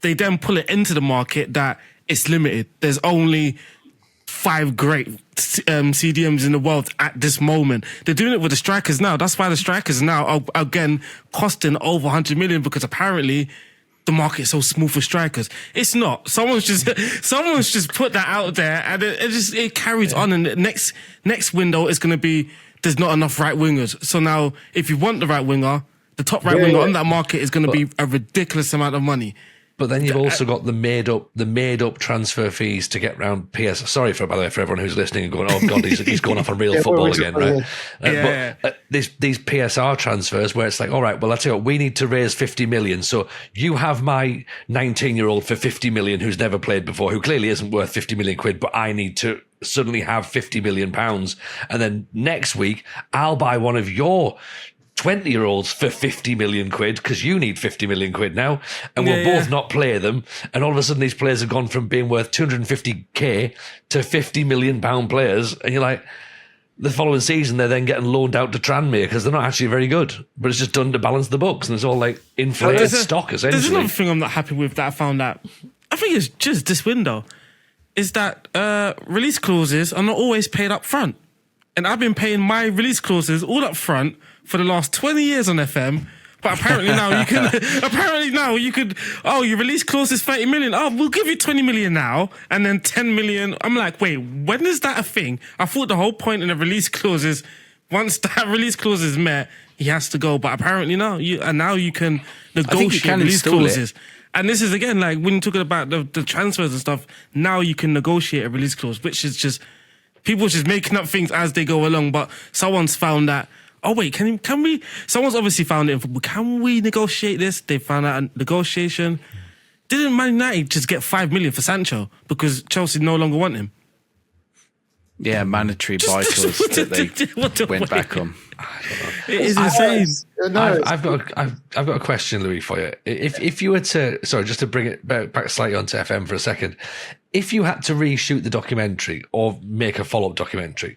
they then pull it into the market that it's limited. There's only 5 great CDMs in the world at this moment. They're doing it with the strikers now. That's why the strikers now are again costing over 100 million, because apparently the market's so smooth for strikers. It's not. Someone's just put that out there, and it carries on. And the next window is going to be there's not enough right wingers. So now, if you want the right winger, the top right winger on that market is going to be a ridiculous amount of money. But then you've also got the made up transfer fees to get around PS. Sorry by the way, for everyone who's listening and going, oh God, he's going off on real football again, right? But these PSR transfers where it's like, all right, well, I'll tell you what, we need to raise 50 million. So you have my 19-year-old for 50 million who's never played before, who clearly isn't worth 50 million quid, but I need to suddenly have 50 million pounds. And then next week, I'll buy one of your 20-year-olds for 50 million quid because you need 50 million quid now, and we'll both not play them, and all of a sudden these players have gone from being worth 250k to 50 million pound players, and you're like, the following season they're then getting loaned out to Tranmere because they're not actually very good, but it's just done to balance the books, and it's all like inflated stock essentially. There's another thing I'm not happy with that I found out. I think it's just this window. is that release clauses are not always paid up front. And I've been paying my release clauses all up front for the last 20 years on FM. But apparently now you could, oh, your release clause is 30 million. Oh, we'll give you 20 million now. And then 10 million. I'm like, wait, when is that a thing? I thought the whole point in the release clause is once that release clause is met, he has to go. But apparently now you can negotiate release clauses. And this is, again, like when you're talking about the transfers and stuff, now you can negotiate a release clause, which is just, people just making up things as they go along. But someone's found that, oh wait, can we? Someone's obviously found it in football. Can we negotiate this? They found out a negotiation. Didn't Man United just get 5 million for Sancho because Chelsea no longer want him? Yeah, mandatory buy clause that they went back on. It is insane. I've got a question, Louis, for you. If you were to, sorry, just to bring it back slightly onto FM for a second, if you had to reshoot the documentary or make a follow-up documentary,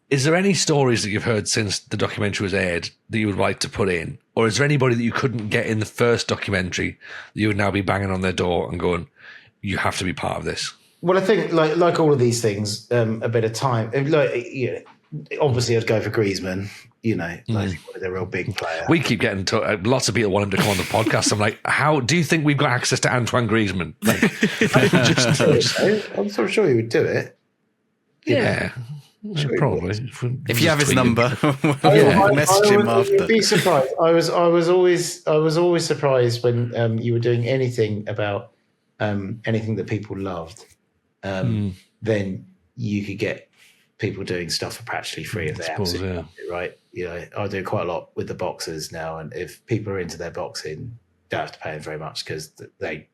is there any stories that you've heard since the documentary was aired that you would like to put in? Or is there anybody that you couldn't get in the first documentary that you would now be banging on their door and going, you have to be part of this? Well, I think like all of these things, a bit of time. Obviously, I'd go for Griezmann. Like they're a real big player. We keep getting lots of people want him to come on the podcast. I'm like, how do you think we've got access to Antoine Griezmann? I'm sort of sure he would do it. Yeah. Sure, probably. If you have his number, message him after. You'd be surprised. I was always surprised when you were doing anything about anything that people loved. Then you could get people doing stuff for practically free if they absolutely loved it, right? I do quite a lot with the boxers now, and if people are into their boxing, don't have to pay them very much because they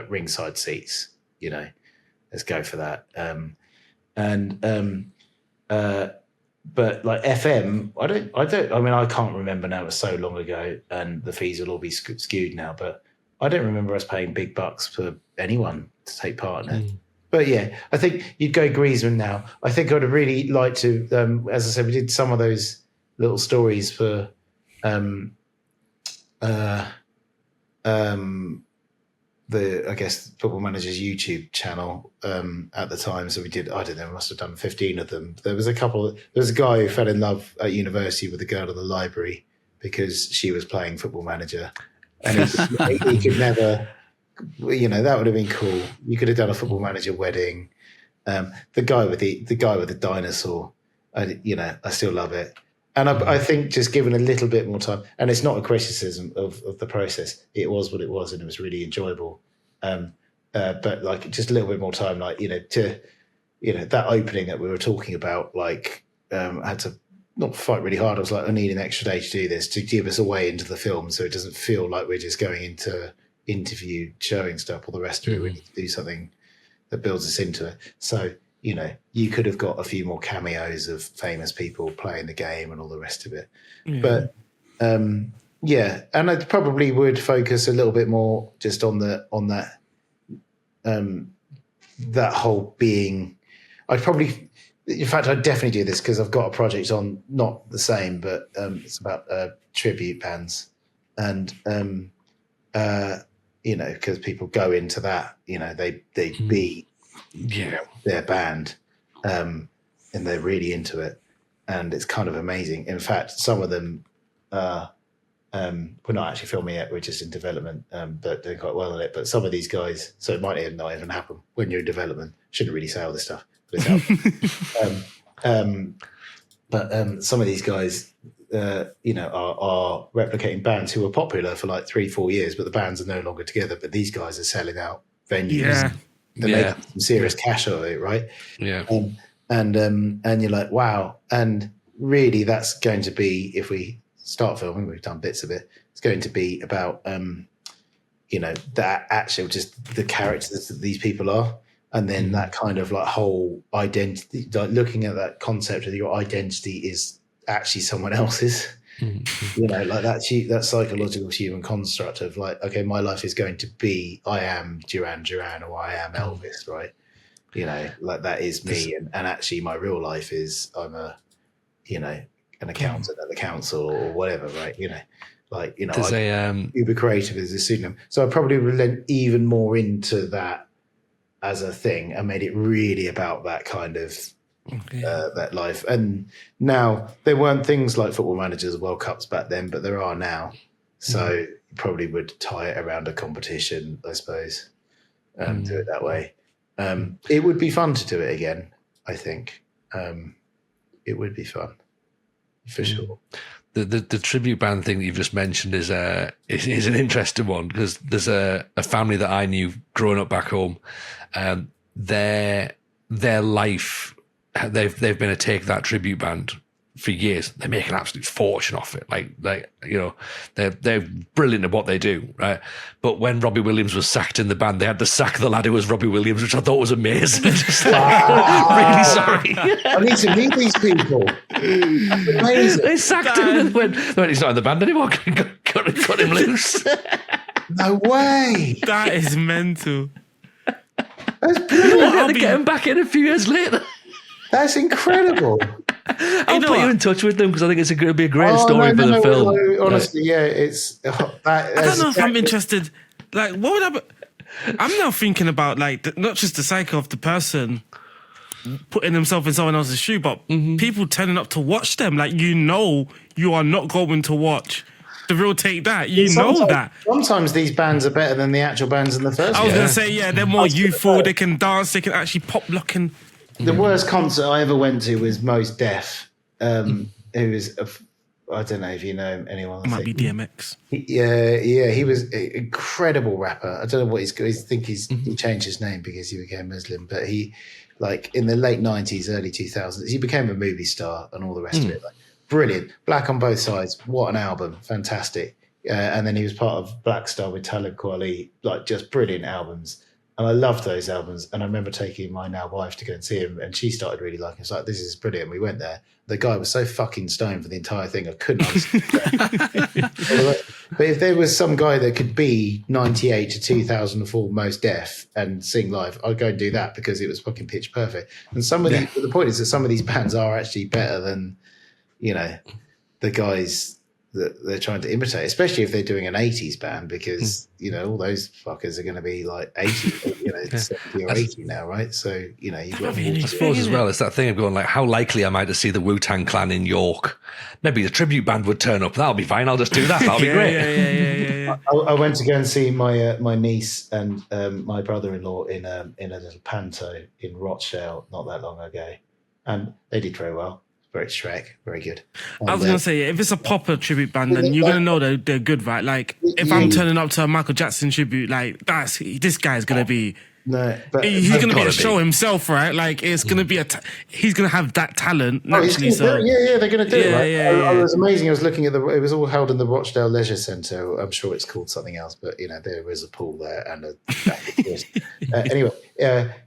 ringside seats. Let's go for that. But like FM, I can't remember now. It was so long ago, and the fees will all be skewed now. But I don't remember us paying big bucks for anyone to take part in it. But yeah, I think you'd go Griezmann now. I think I'd really like to, as I said, we did some of those little stories for Football Manager's YouTube channel at the time. So we did, I don't know, must have done 15 of them. There was a guy who fell in love at university with a girl in the library because she was playing Football Manager. And he could never, that would have been cool. You could have done a Football Manager wedding. The guy with the dinosaur, I still love it. And I think just given a little bit more time, and it's not a criticism of the process. It was what it was, and it was really enjoyable. But like just a little bit more time, that opening that we were talking about, I had to not fight really hard. I was like, I need an extra day to do this, to give us a way into the film, so it doesn't feel like we're just going into interview, showing stuff, all the rest of it. We need to do something that builds us into it. So. You could have got a few more cameos of famous people playing the game and all the rest of it. Yeah. But, and I probably would focus a little bit more just on that whole being. I'd definitely do this because I've got a project on, not the same, but it's about tribute bands. And, because people go into that, they beat their band, and they're really into it, and it's kind of amazing. In fact, some of them we're not actually filming yet, we're just in development, but doing quite well in it. But some of these guys, so it might not even happen when you're in development. Shouldn't really say all this stuff, but it's but some of these guys are replicating bands who were popular for like 3-4 years, but the bands are no longer together, but these guys are selling out venues. They're making some serious cash out of it, right? Yeah. And you're like, wow. And really, that's going to be, if we start filming, we've done bits of it, it's going to be about, that actual, just the characters that these people are. And then that kind of like whole identity, like looking at that concept of your identity is actually someone else's. Like that psychological human construct of like, okay, my life is going to be, I am Duran Duran or I am Elvis, right? Like that is me, and actually my real life is I'm an accountant at the council or whatever, right? Uber creative is a pseudonym, so I probably relent even more into that as a thing and made it really about that kind of that life. And now there weren't things like Football Managers, World Cups back then, but there are now. So you probably would tie it around a competition, I suppose, do it that way. It would be fun to do it again, I think. It would be fun, for sure. The tribute band thing that you've just mentioned is an interesting one, because there's a family that I knew growing up back home. Their life, they've been to take that tribute band for years. They make an absolute fortune off it. Like they're brilliant at what they do, right? But when Robbie Williams was sacked in the band, they had to sack the lad who was Robbie Williams, which I thought was amazing. Just really sorry. I need to meet these people. That's amazing. They sacked him and went, he's not in the band anymore. Cut him loose. No way. That is mental. That's brilliant. They had to get him back in a few years later. That's incredible. I'll put you in touch with them, because I think it's going to be a great story for the film. Honestly, yeah, it's. I don't know if I'm interested. Like, what would I'm now thinking about, like, not just the psyche of the person putting themselves in someone else's shoe, but people turning up to watch them. Like, you are not going to watch the real Take That. You know that. Sometimes these bands are better than the actual bands in the first. I was going to say, they're more youthful. They can dance. They can actually pop lock and. The worst concert I ever went to was Most Def, who is, I don't know if you know anyone. Might be DMX. He was an incredible rapper. I don't know what I think he changed his name because he became Muslim, but he, like, in the late 90s, early 2000s, he became a movie star and all the rest of it. Like, brilliant. Black on Both Sides. What an album. Fantastic. And then he was part of Black Star with Talib Kweli, like, just brilliant albums. And I loved those albums. And I remember taking my now wife to go and see him, and she started really liking it. It's like, this is brilliant. We went there. The guy was so fucking stoned for the entire thing, I couldn't understand. But if there was some guy that could be 98 to 2004 Most Def and sing live, I'd go and do that, because it was fucking pitch perfect. And the point is that some of these bands are actually better than, the guys that they're trying to imitate, especially if they're doing an 80s band, because all those fuckers are going to be like 80 70 or 80 now, right? So you've got I suppose as well, it's that thing of going, like, how likely am I to see the Wu-Tang Clan in York? Maybe the tribute band would turn up. That'll be fine. I'll just do that. That'll be great. Yeah. I went to go and see my niece and my brother-in-law in a little panto in Rochdale not that long ago, and they did very well. Very Shrek, very good. I was going to say, if it's a proper tribute band, then you're going to know they're good, right? Like, if I'm turning up to a Michael Jackson tribute, like, this guy's going to be... No, but he's going to be a show himself, right? Like, it's going to be he's going to have that talent naturally. They're going to do it. Right? Yeah. It was amazing. I was looking at it was all held in the Rochdale Leisure Centre. I'm sure it's called something else, but there was a pool there and anyway,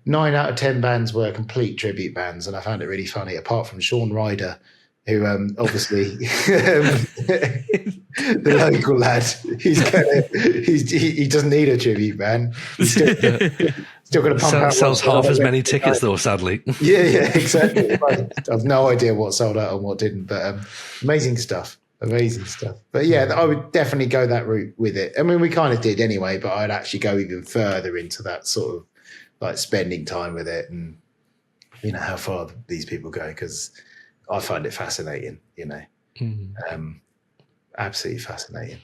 9 out of 10 bands were complete tribute bands, and I found it really funny. Apart from Sean Ryder, who obviously the local lad, he doesn't need a tribute band. He's still going to pump out. Sells half as many tickets though, sadly. Yeah, exactly. I've no idea what sold out and what didn't, but amazing stuff. But yeah, I would definitely go that route with it. I mean, we kind of did anyway, but I'd actually go even further into that sort of like spending time with it, and how far these people go, because I find it fascinating, absolutely fascinating.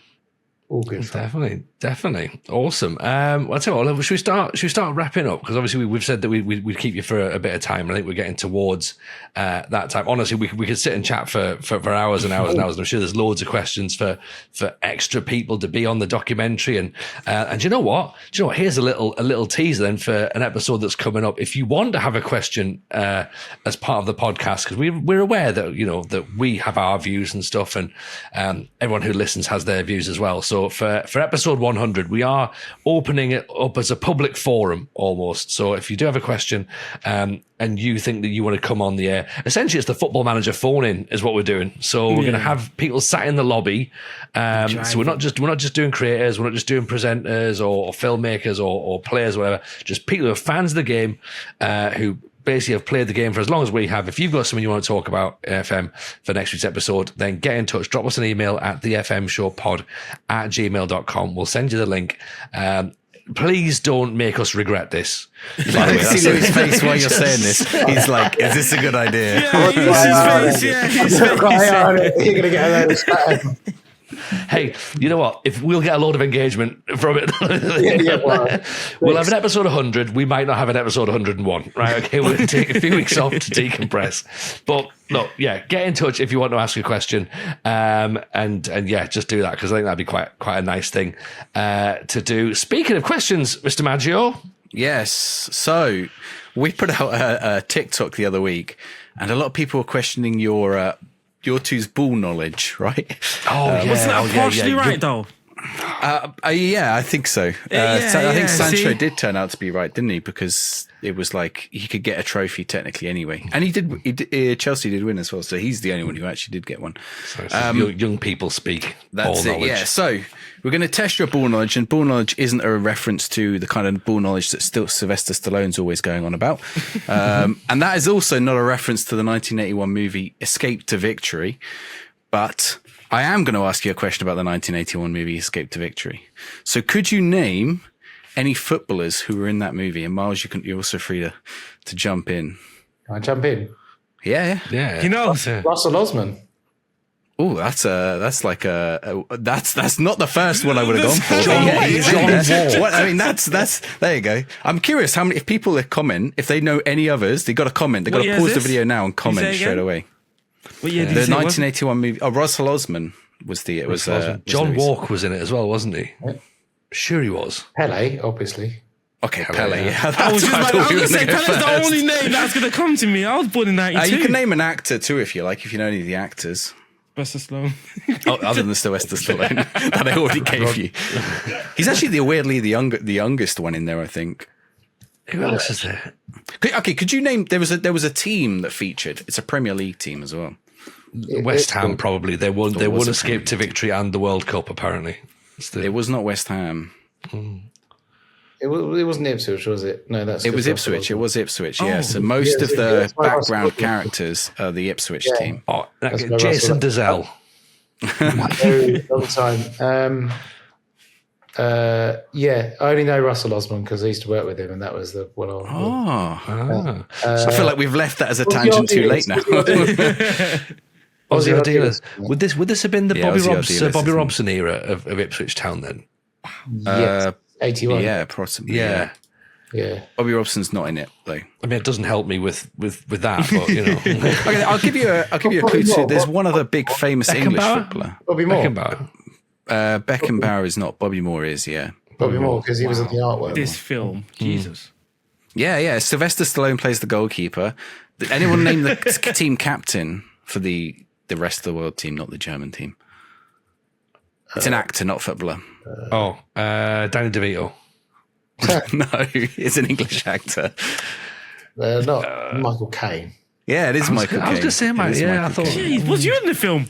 All good fun. Definitely. Awesome. I'll tell you what, should we start wrapping up? Because obviously we've said that we'd keep you for a bit of time, and I think we're getting towards that time. Honestly, we could sit and chat for hours and hours and hours, and I'm sure there's loads of questions for extra people to be on the documentary. And do you know what? Here's a little teaser then for an episode that's coming up. If you want to have a question as part of the podcast, because we're aware that that we have our views and stuff, and everyone who listens has their views as well. So for episode 100, we are opening it up as a public forum almost. So if you do have a question and you think that you want to come on the air, essentially it's the Football Manager phone in is what we're doing. So we're going to have people sat in the lobby. So we're not just doing creators, we're not just doing presenters or filmmakers or players or whatever. Just people who are fans of the game who basically have played the game for as long as we have. If you've got something you want to talk about FM for next week's episode, then get in touch. Drop us an email at thefmshowpod@gmail.com. We'll send you the link. please don't make us regret this. I can see Louis' face while you're saying this. He's like, "Is this a good idea?" Yeah, his face. His face. You're going to get a load of spam. Hey, you know what? If we'll get a load of engagement from it, we'll have an episode 100. We might not have an episode 101, right? Okay, we'll take a few weeks off to decompress. But no, yeah, get in touch if you want to ask a question, and yeah, just do that because I think that'd be quite a nice thing to do. Speaking of questions, Mr. Maggio. Yes. So we put out a TikTok the other week, and a lot of people were questioning your two's ball knowledge, right? Oh, yeah. Wasn't that partially right, though? Yeah, I think so. I think Sancho see? did turn out to be right, didn't he? Because it was like he could get a trophy technically anyway, and he did. Chelsea did win as well, so he's the only one who actually did get one. So young people speak. That's ball it. knowledge. Yeah. So we're going to test your ball knowledge, and ball knowledge isn't a reference to the kind of ball knowledge that still Sylvester Stallone's always going on about, and that is also not a reference to the 1981 movie Escape to Victory, but I am going to ask you a question about the 1981 movie Escape to Victory. So could you name any footballers who were in that movie? And Myles, you're also free to jump in. Can I jump in? Yeah. You know, Russell Osman. Oh, that's not the first one I would have gone for. John Wall. What, I mean, that's there you go. I'm curious how many, if people comment, if they know any others, they got to comment. They got to pause the video now and comment straight away. what year did The you say it was? 1981 movie. Oh, Russell Osman was the. It was John Louis. Walk was in it as well, wasn't he? Sure, he was. Pele, obviously. Okay, Pele, Pele. yeah. Yeah, I was just what about thought we were to say, gonna go Pele's the first. only name that's going to come to me. I was born in 92. You can name an actor too if you like, if you know any of the actors. Sylvester Stallone. Other than Sylvester Stallone that I already gave you. He's actually weirdly the youngest one in there, I think. Who else is there? Okay, could you name? There was a team that featured. It's a Premier League team as well. West Ham, probably. They won was a Escape to Victory and the World Cup, apparently. It was not West Ham. It wasn't Ipswich, was it? No, that's It was Ipswich. It was Ipswich. Yeah. So most of the background characters are the Ipswich team. Oh, That's where Jason Russell- Dazelle. Long time. Yeah, I only know Russell Osman because I used to work with him, and that was the one. Oh, I feel like we've left that as a tangent too late now. Ozzy Ardiles. Would this have been the Yeah, Bobby Ozzy Robson, Ardiles, Bobby isn't it? Robson era of Ipswich Town then? Yes, 81. Yeah, possibly. Yeah. Yeah. Bobby Robson's not in it though. I mean, it doesn't help me with that, but you know. Okay, I'll give you a clue too. There's one other big famous English Beckenbauer? footballer. Bobby Moore. Beckenbauer. Beckenbauer is not. Bobby Moore is. Yeah. Bobby Moore, because he was in the artwork. This film, Jesus. Yeah. Sylvester Stallone plays the goalkeeper. Anyone name the team captain for the rest of the world team, not the German team? It's an actor, not a footballer. Danny DeVito. No, it's an English actor. Not Michael Caine. Yeah, it is Michael Caine. I was just saying, mate. Yeah, I thought. Jeez, was you in the film?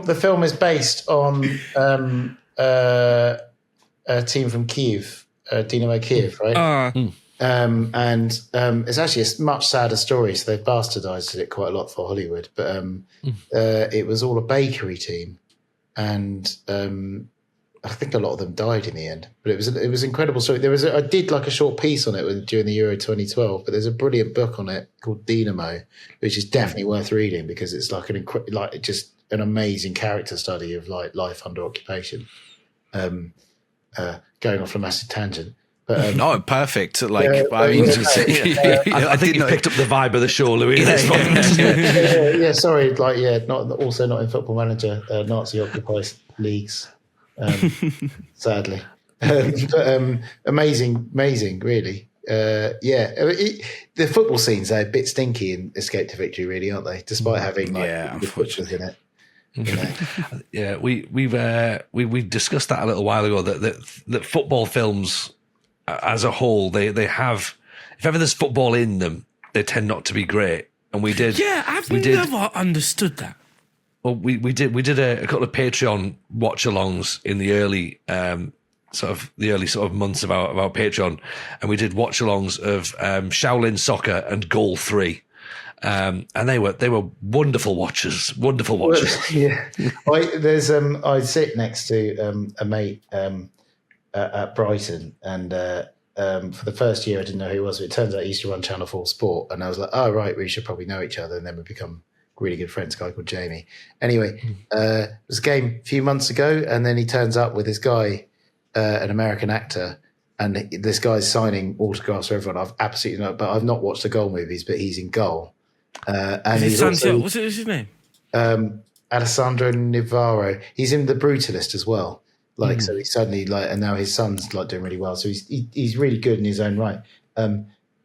The film is based on a team from Kiev, Dynamo Kiev, right? And it's actually a much sadder story. So they've bastardized it quite a lot for Hollywood, but it was all a bakery team, and I think a lot of them died in the end. But it was an incredible story. I did like a short piece on it during the Euro 2012, but there's a brilliant book on it called Dynamo, which is definitely worth reading because it's like just an amazing character study of like life under occupation. Going off a massive tangent. But, no, perfect. Like, I mean, I think you picked up the vibe of the show, Louis. yeah, sorry. Not in Football Manager, Nazi occupied leagues, sadly. But amazing, really. The football scenes are a bit stinky in Escape to Victory, really, aren't they? Despite having good footballers in it. You know? Yeah, we've discussed that a little while ago. That football films, as a whole, they have, if ever there's football in them, they tend not to be great. And we did. Yeah, I've never understood that. Well, we did a couple of Patreon watch-alongs in the early sort of months of our Patreon, and we did watch-alongs of Shaolin Soccer and Goal 3. and they were wonderful watchers. Wonderful watchers. Yeah, I sit next to a mate at Brighton, and for the first year I didn't know who he was. But it turns out he used to run Channel 4 Sport, and I was like, oh right, we should probably know each other, and then we become really good friends. A guy called Jamie. Anyway, it was a game a few months ago, and then he turns up with this guy, an American actor. And this guy's signing autographs for everyone. I've absolutely not, but I've not watched the Goal movies, but he's in Goal. And he's also, what's his name? Alessandro Navarro. He's in The Brutalist as well. Like, so he's suddenly like, and now his son's like doing really well. So he's really good in his own right.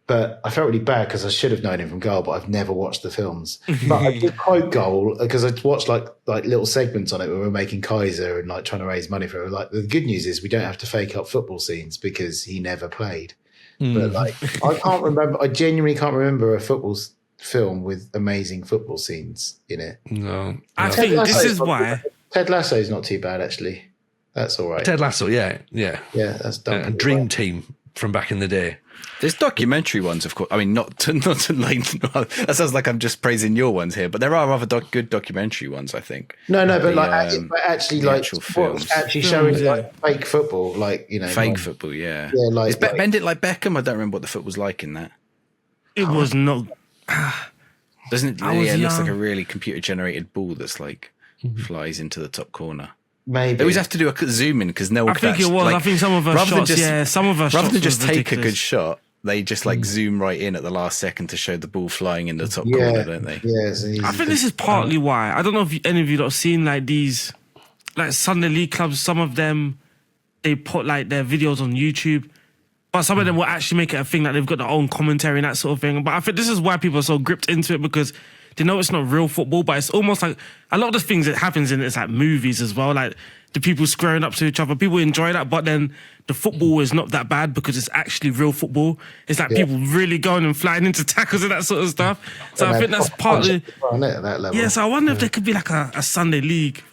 But I felt really bad because I should have known him from Goal, but I've never watched the films. But I did quote Goal because I watched like little segments on it where we're making Kaiser and like trying to raise money for it. Like the good news is we don't have to fake up football scenes because he never played. But like I can't remember. I genuinely can't remember a football film with amazing football scenes in it. No, I think this is why Ted Lasso's not too bad actually. That's all right. Ted Lasso, yeah, That's done. Dream Team from back in the day. There's documentary ones, of course. I mean, not to like that sounds like I'm just praising your ones here, but there are other good documentary ones, I think. No, but actually, like films. actually showing like fake football, like fake football, yeah. Yeah, like is Bend It Like Beckham? I don't remember what the foot was like in that. it was not. Doesn't it? I was Yeah, it looks young. like a really computer generated ball that's like flies into the top corner. maybe They always have to do a zoom in because no one. I think it was. I think some of her shots. Some of her shots. Rather than just was take ridiculous. a good shot, they just like zoom right in at the last second to show the ball flying in the top corner, don't they? Yeah, it's an easy I think this is partly why. I don't know if any of you have seen like these, like Sunday League clubs. Some of them, they put like their videos on YouTube, but some of them will actually make it a thing that they've got their own commentary and that sort of thing. But I think this is why people are so gripped into it because they know it's not real football, but it's almost like a lot of the things that happens in it's like movies as well. Like the people squaring up to each other, people enjoy that, but then the football is not that bad because it's actually real football. It's like people really going and flying into tackles and that sort of stuff. So I think that's partly at that level. yeah. So I wonder if there could be like a Sunday League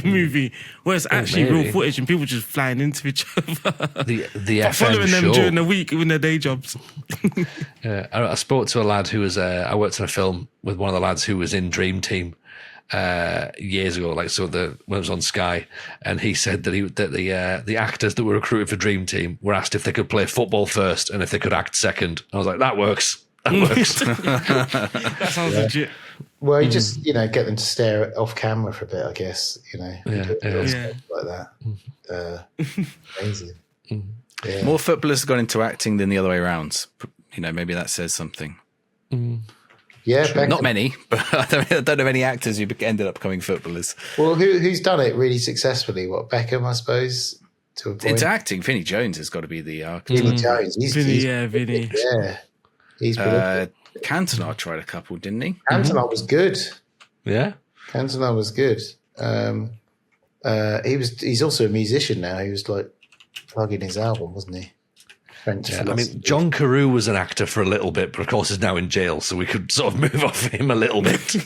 movie where it's actually real footage and people just flying into each other. The FM Following them show. during the week in their day jobs. I spoke to a lad who was. I worked on a film with one of the lads who was in Dream Team years ago. Like when it was on Sky, and he said that the actors that were recruited for Dream Team were asked if they could play football first and if they could act second. I was like, that works. That works. That sounds legit. Well, you just get them to stare off camera for a bit, I guess. Like that. Amazing. Yeah. More footballers have gone into acting than the other way around. Maybe that says something. Yeah, Beckham. Not many, but I don't know any actors who ended up becoming footballers. Well, who's done it really successful? What, Beckham, I suppose, to a point. Into acting, Vinnie Jones has got to be the architect. Vinnie Jones. Vinny. Yeah, he's brilliant. Cantona tried a couple, didn't he? Cantona was good. Yeah. Cantona was good. He's also a musician now. He was like plugging his album, wasn't he? French philosophy. John Carew was an actor for a little bit, but of course is now in jail, so we could sort of move off him a little bit.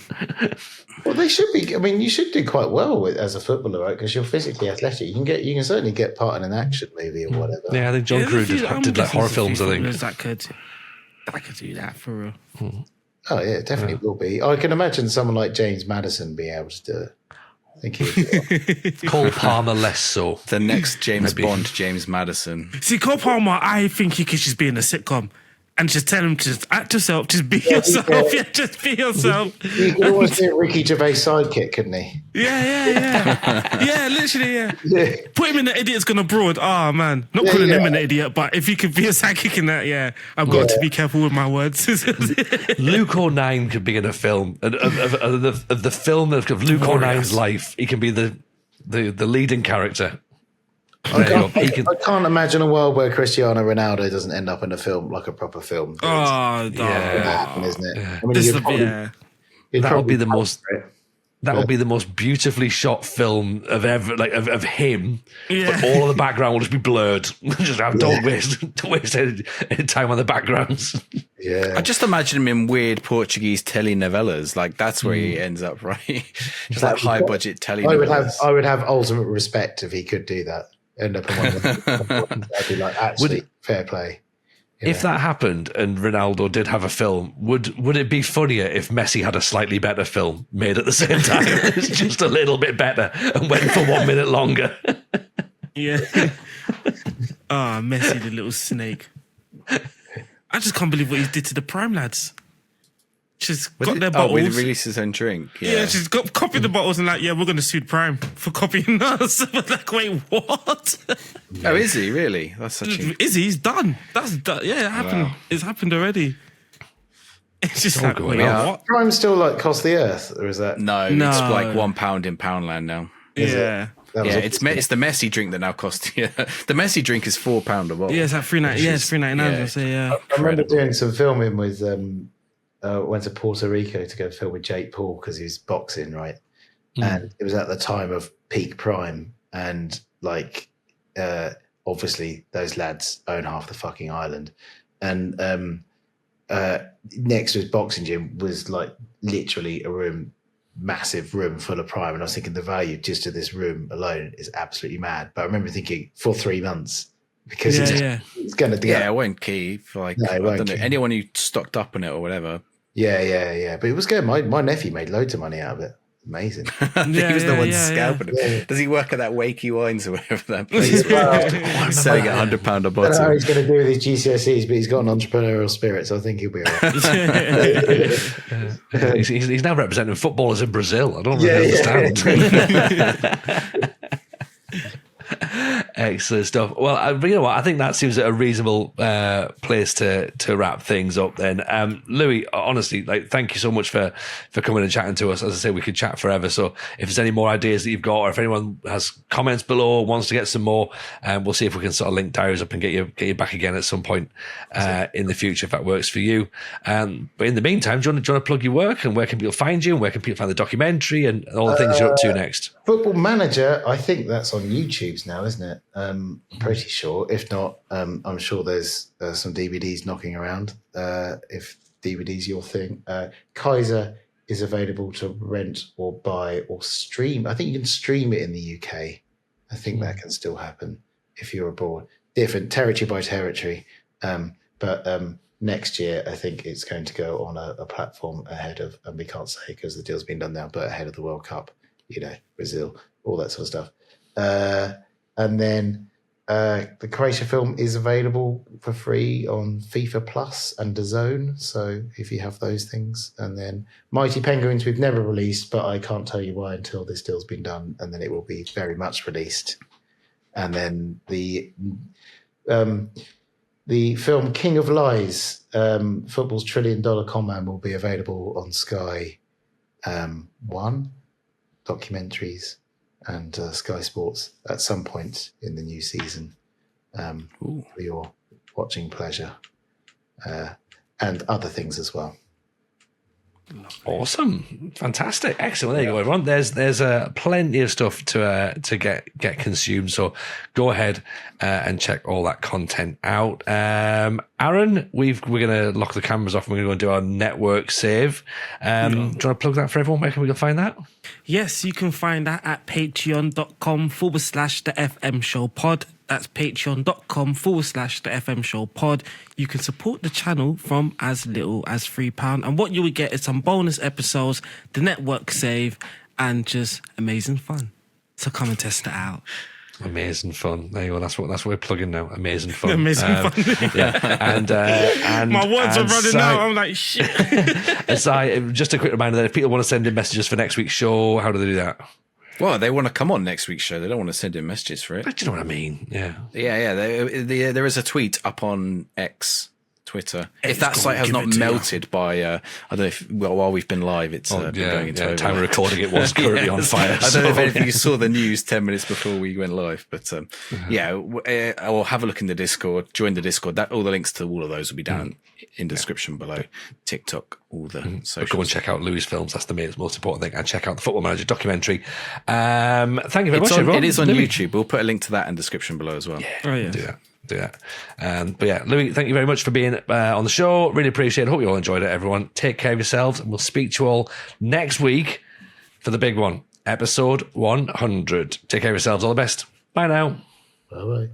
Well, they should be. I mean, you should do quite well as a footballer, right? Because you're physically athletic. You can certainly get part in an action movie or whatever. Yeah, I think John Carew did like horror films. I think that could do that for real. Oh yeah, it definitely will be. I can imagine someone like James Madison being able to do it. I think he would. Cole Palmer less so. The next James Bond, James Madison. See, Cole Palmer, I think he could just be in a sitcom and just tell him to just act yourself, just be yourself. Yeah, just be yourself. He could always be a Ricky Gervais sidekick, couldn't he? Yeah. Yeah, literally, yeah. Put him in the Idiot's Gone Abroad. Oh, man. Not calling him an idiot, but if he could be a sidekick in that, I've got to be careful with my words. Luke O'Neill could be in a film of the film of Luke O'Neill's life. He can be the leading character. I can't imagine a world where Cristiano Ronaldo doesn't end up in a film, like a proper film. Yeah, isn't it? Yeah. I mean, that would be the most. That would be the most beautifully shot film of ever, like of him. Yeah. But all of the background will just be blurred. Don't waste any time on the backgrounds. Yeah, I just imagine him in weird Portuguese telenovelas. Like that's where he ends up, right? Just like high budget telenovelas. I would have ultimate respect if he could do that. End up in one of them. That'd be like actually fair play. If that happened and Ronaldo did have a film, would it be funnier if Messi had a slightly better film made at the same time? It's just a little bit better and went for 1 minute longer. Yeah. Messi, the little snake. I just can't believe what he did to the Prime lads. Just got their bottles. With release his own drink. Yeah, just copied the bottles and like, we're going to sue Prime for copying us. Like, wait, what? Oh, is he really? That's such a... Is he? He's done. That's done. Yeah, it happened. Wow. It's happened already. It's just like, wait, what? Prime still like cost the earth, or is that? No, it's like £1 in Poundland now. Yeah. It's the Messi drink that now costs. Yeah, the Messi drink is £4 a bottle. Yeah, it's like $3.99. Yeah, it's $3.99. I'll say, yeah. I remember doing some filming with. Went to Puerto Rico to go film with Jake Paul because he was boxing, right? And it was at the time of peak Prime, and like, obviously those lads own half the fucking island, and next to his boxing gym was like literally a massive room full of Prime, and I was thinking the value just of this room alone is absolutely mad. But I remember thinking for 3 months. Because it's going to be... Yeah, it won't keep. Like, I don't know, anyone who stocked up on it or whatever. Yeah. But it was good. My nephew made loads of money out of it. Amazing. He was the one scalping it. Does he work at that Wakey Wines or whatever that place? Selling at £100 a bottle. I don't know how he's going to do with his GCSEs, but he's got an entrepreneurial spirit, so I think he'll be all right. He's now representing footballers in Brazil. I don't really understand. Excellent stuff. Well, you know what? I think that seems a reasonable place to wrap things up then. Louis, honestly, like, thank you so much for coming and chatting to us. As I say, we could chat forever. So if there's any more ideas that you've got, or if anyone has comments below, wants to get some more, we'll see if we can sort of link diaries up and get you back again at some point in the future, if that works for you. But in the meantime, do you want to plug your work, and where can people find you, and where can people find the documentary and all the things you're up to next? Football Manager, I think that's on YouTube now, isn't it? Pretty sure. If not, I'm sure there's some DVDs knocking around. If DVD's your thing, Kaiser is available to rent or buy or stream. I think you can stream it in the UK. I think that can still happen if you're abroad. Different territory by territory, but next year I think it's going to go on a platform ahead of, and we can't say because the deal's been done now, but ahead of the World Cup. You know, Brazil, all that sort of stuff. And then the Croatia film is available for free on FIFA Plus and DAZN. So if you have those things. And then Mighty Penguins we've never released, but I can't tell you why until this deal's been done. And then it will be very much released. And then the film King of Lies, football's $1 trillion conman, will be available on Sky One, documentaries, and Sky Sports at some point in the new season for your watching pleasure, and other things as well. Awesome, fantastic, excellent. There you go, everyone. There's plenty of stuff to get consumed. So go ahead and check all that content out. Aaron, we're going to lock the cameras off and we're going to do our network save. Do you want to plug that for everyone? Where can we go find that? Yes, you can find that at patreon.com/the FM Show Pod. That's patreon.com/the FM Show Pod. You can support the channel from as little as £3. And what you will get is some bonus episodes, the network save, and just amazing fun. So come and test it out. Amazing fun. There you go. That's what we're plugging now. Amazing fun. Amazing fun. Yeah. And my words are running out. I'm like, shit. Just a quick reminder that if people want to send in messages for next week's show, how do they do that? Well, they want to come on next week's show. They don't want to send in messages for it. But you know what I mean? Yeah. Yeah. There is a tweet up on X, Twitter. If that site has not melted by, I don't know if, while we've been live, it's been going into time of recording, it was currently on fire. I don't know if you saw the news 10 minutes before we went live, but or have a look in the Discord, join the Discord. All the links to all of those will be down in the description below. TikTok, all the socials. Go and check out Louis' films. That's the most important thing. And check out the Football Manager documentary. Thank you very much, everyone. It is on YouTube. We'll put a link to that in the description below as well. Yeah, do that. But yeah, Louis, thank you very much for being on the show. Really appreciate it. Hope you all enjoyed it, everyone. Take care of yourselves, and we'll speak to you all next week for the big one, episode 100. Take care of yourselves. All the best. Bye now. Bye-bye.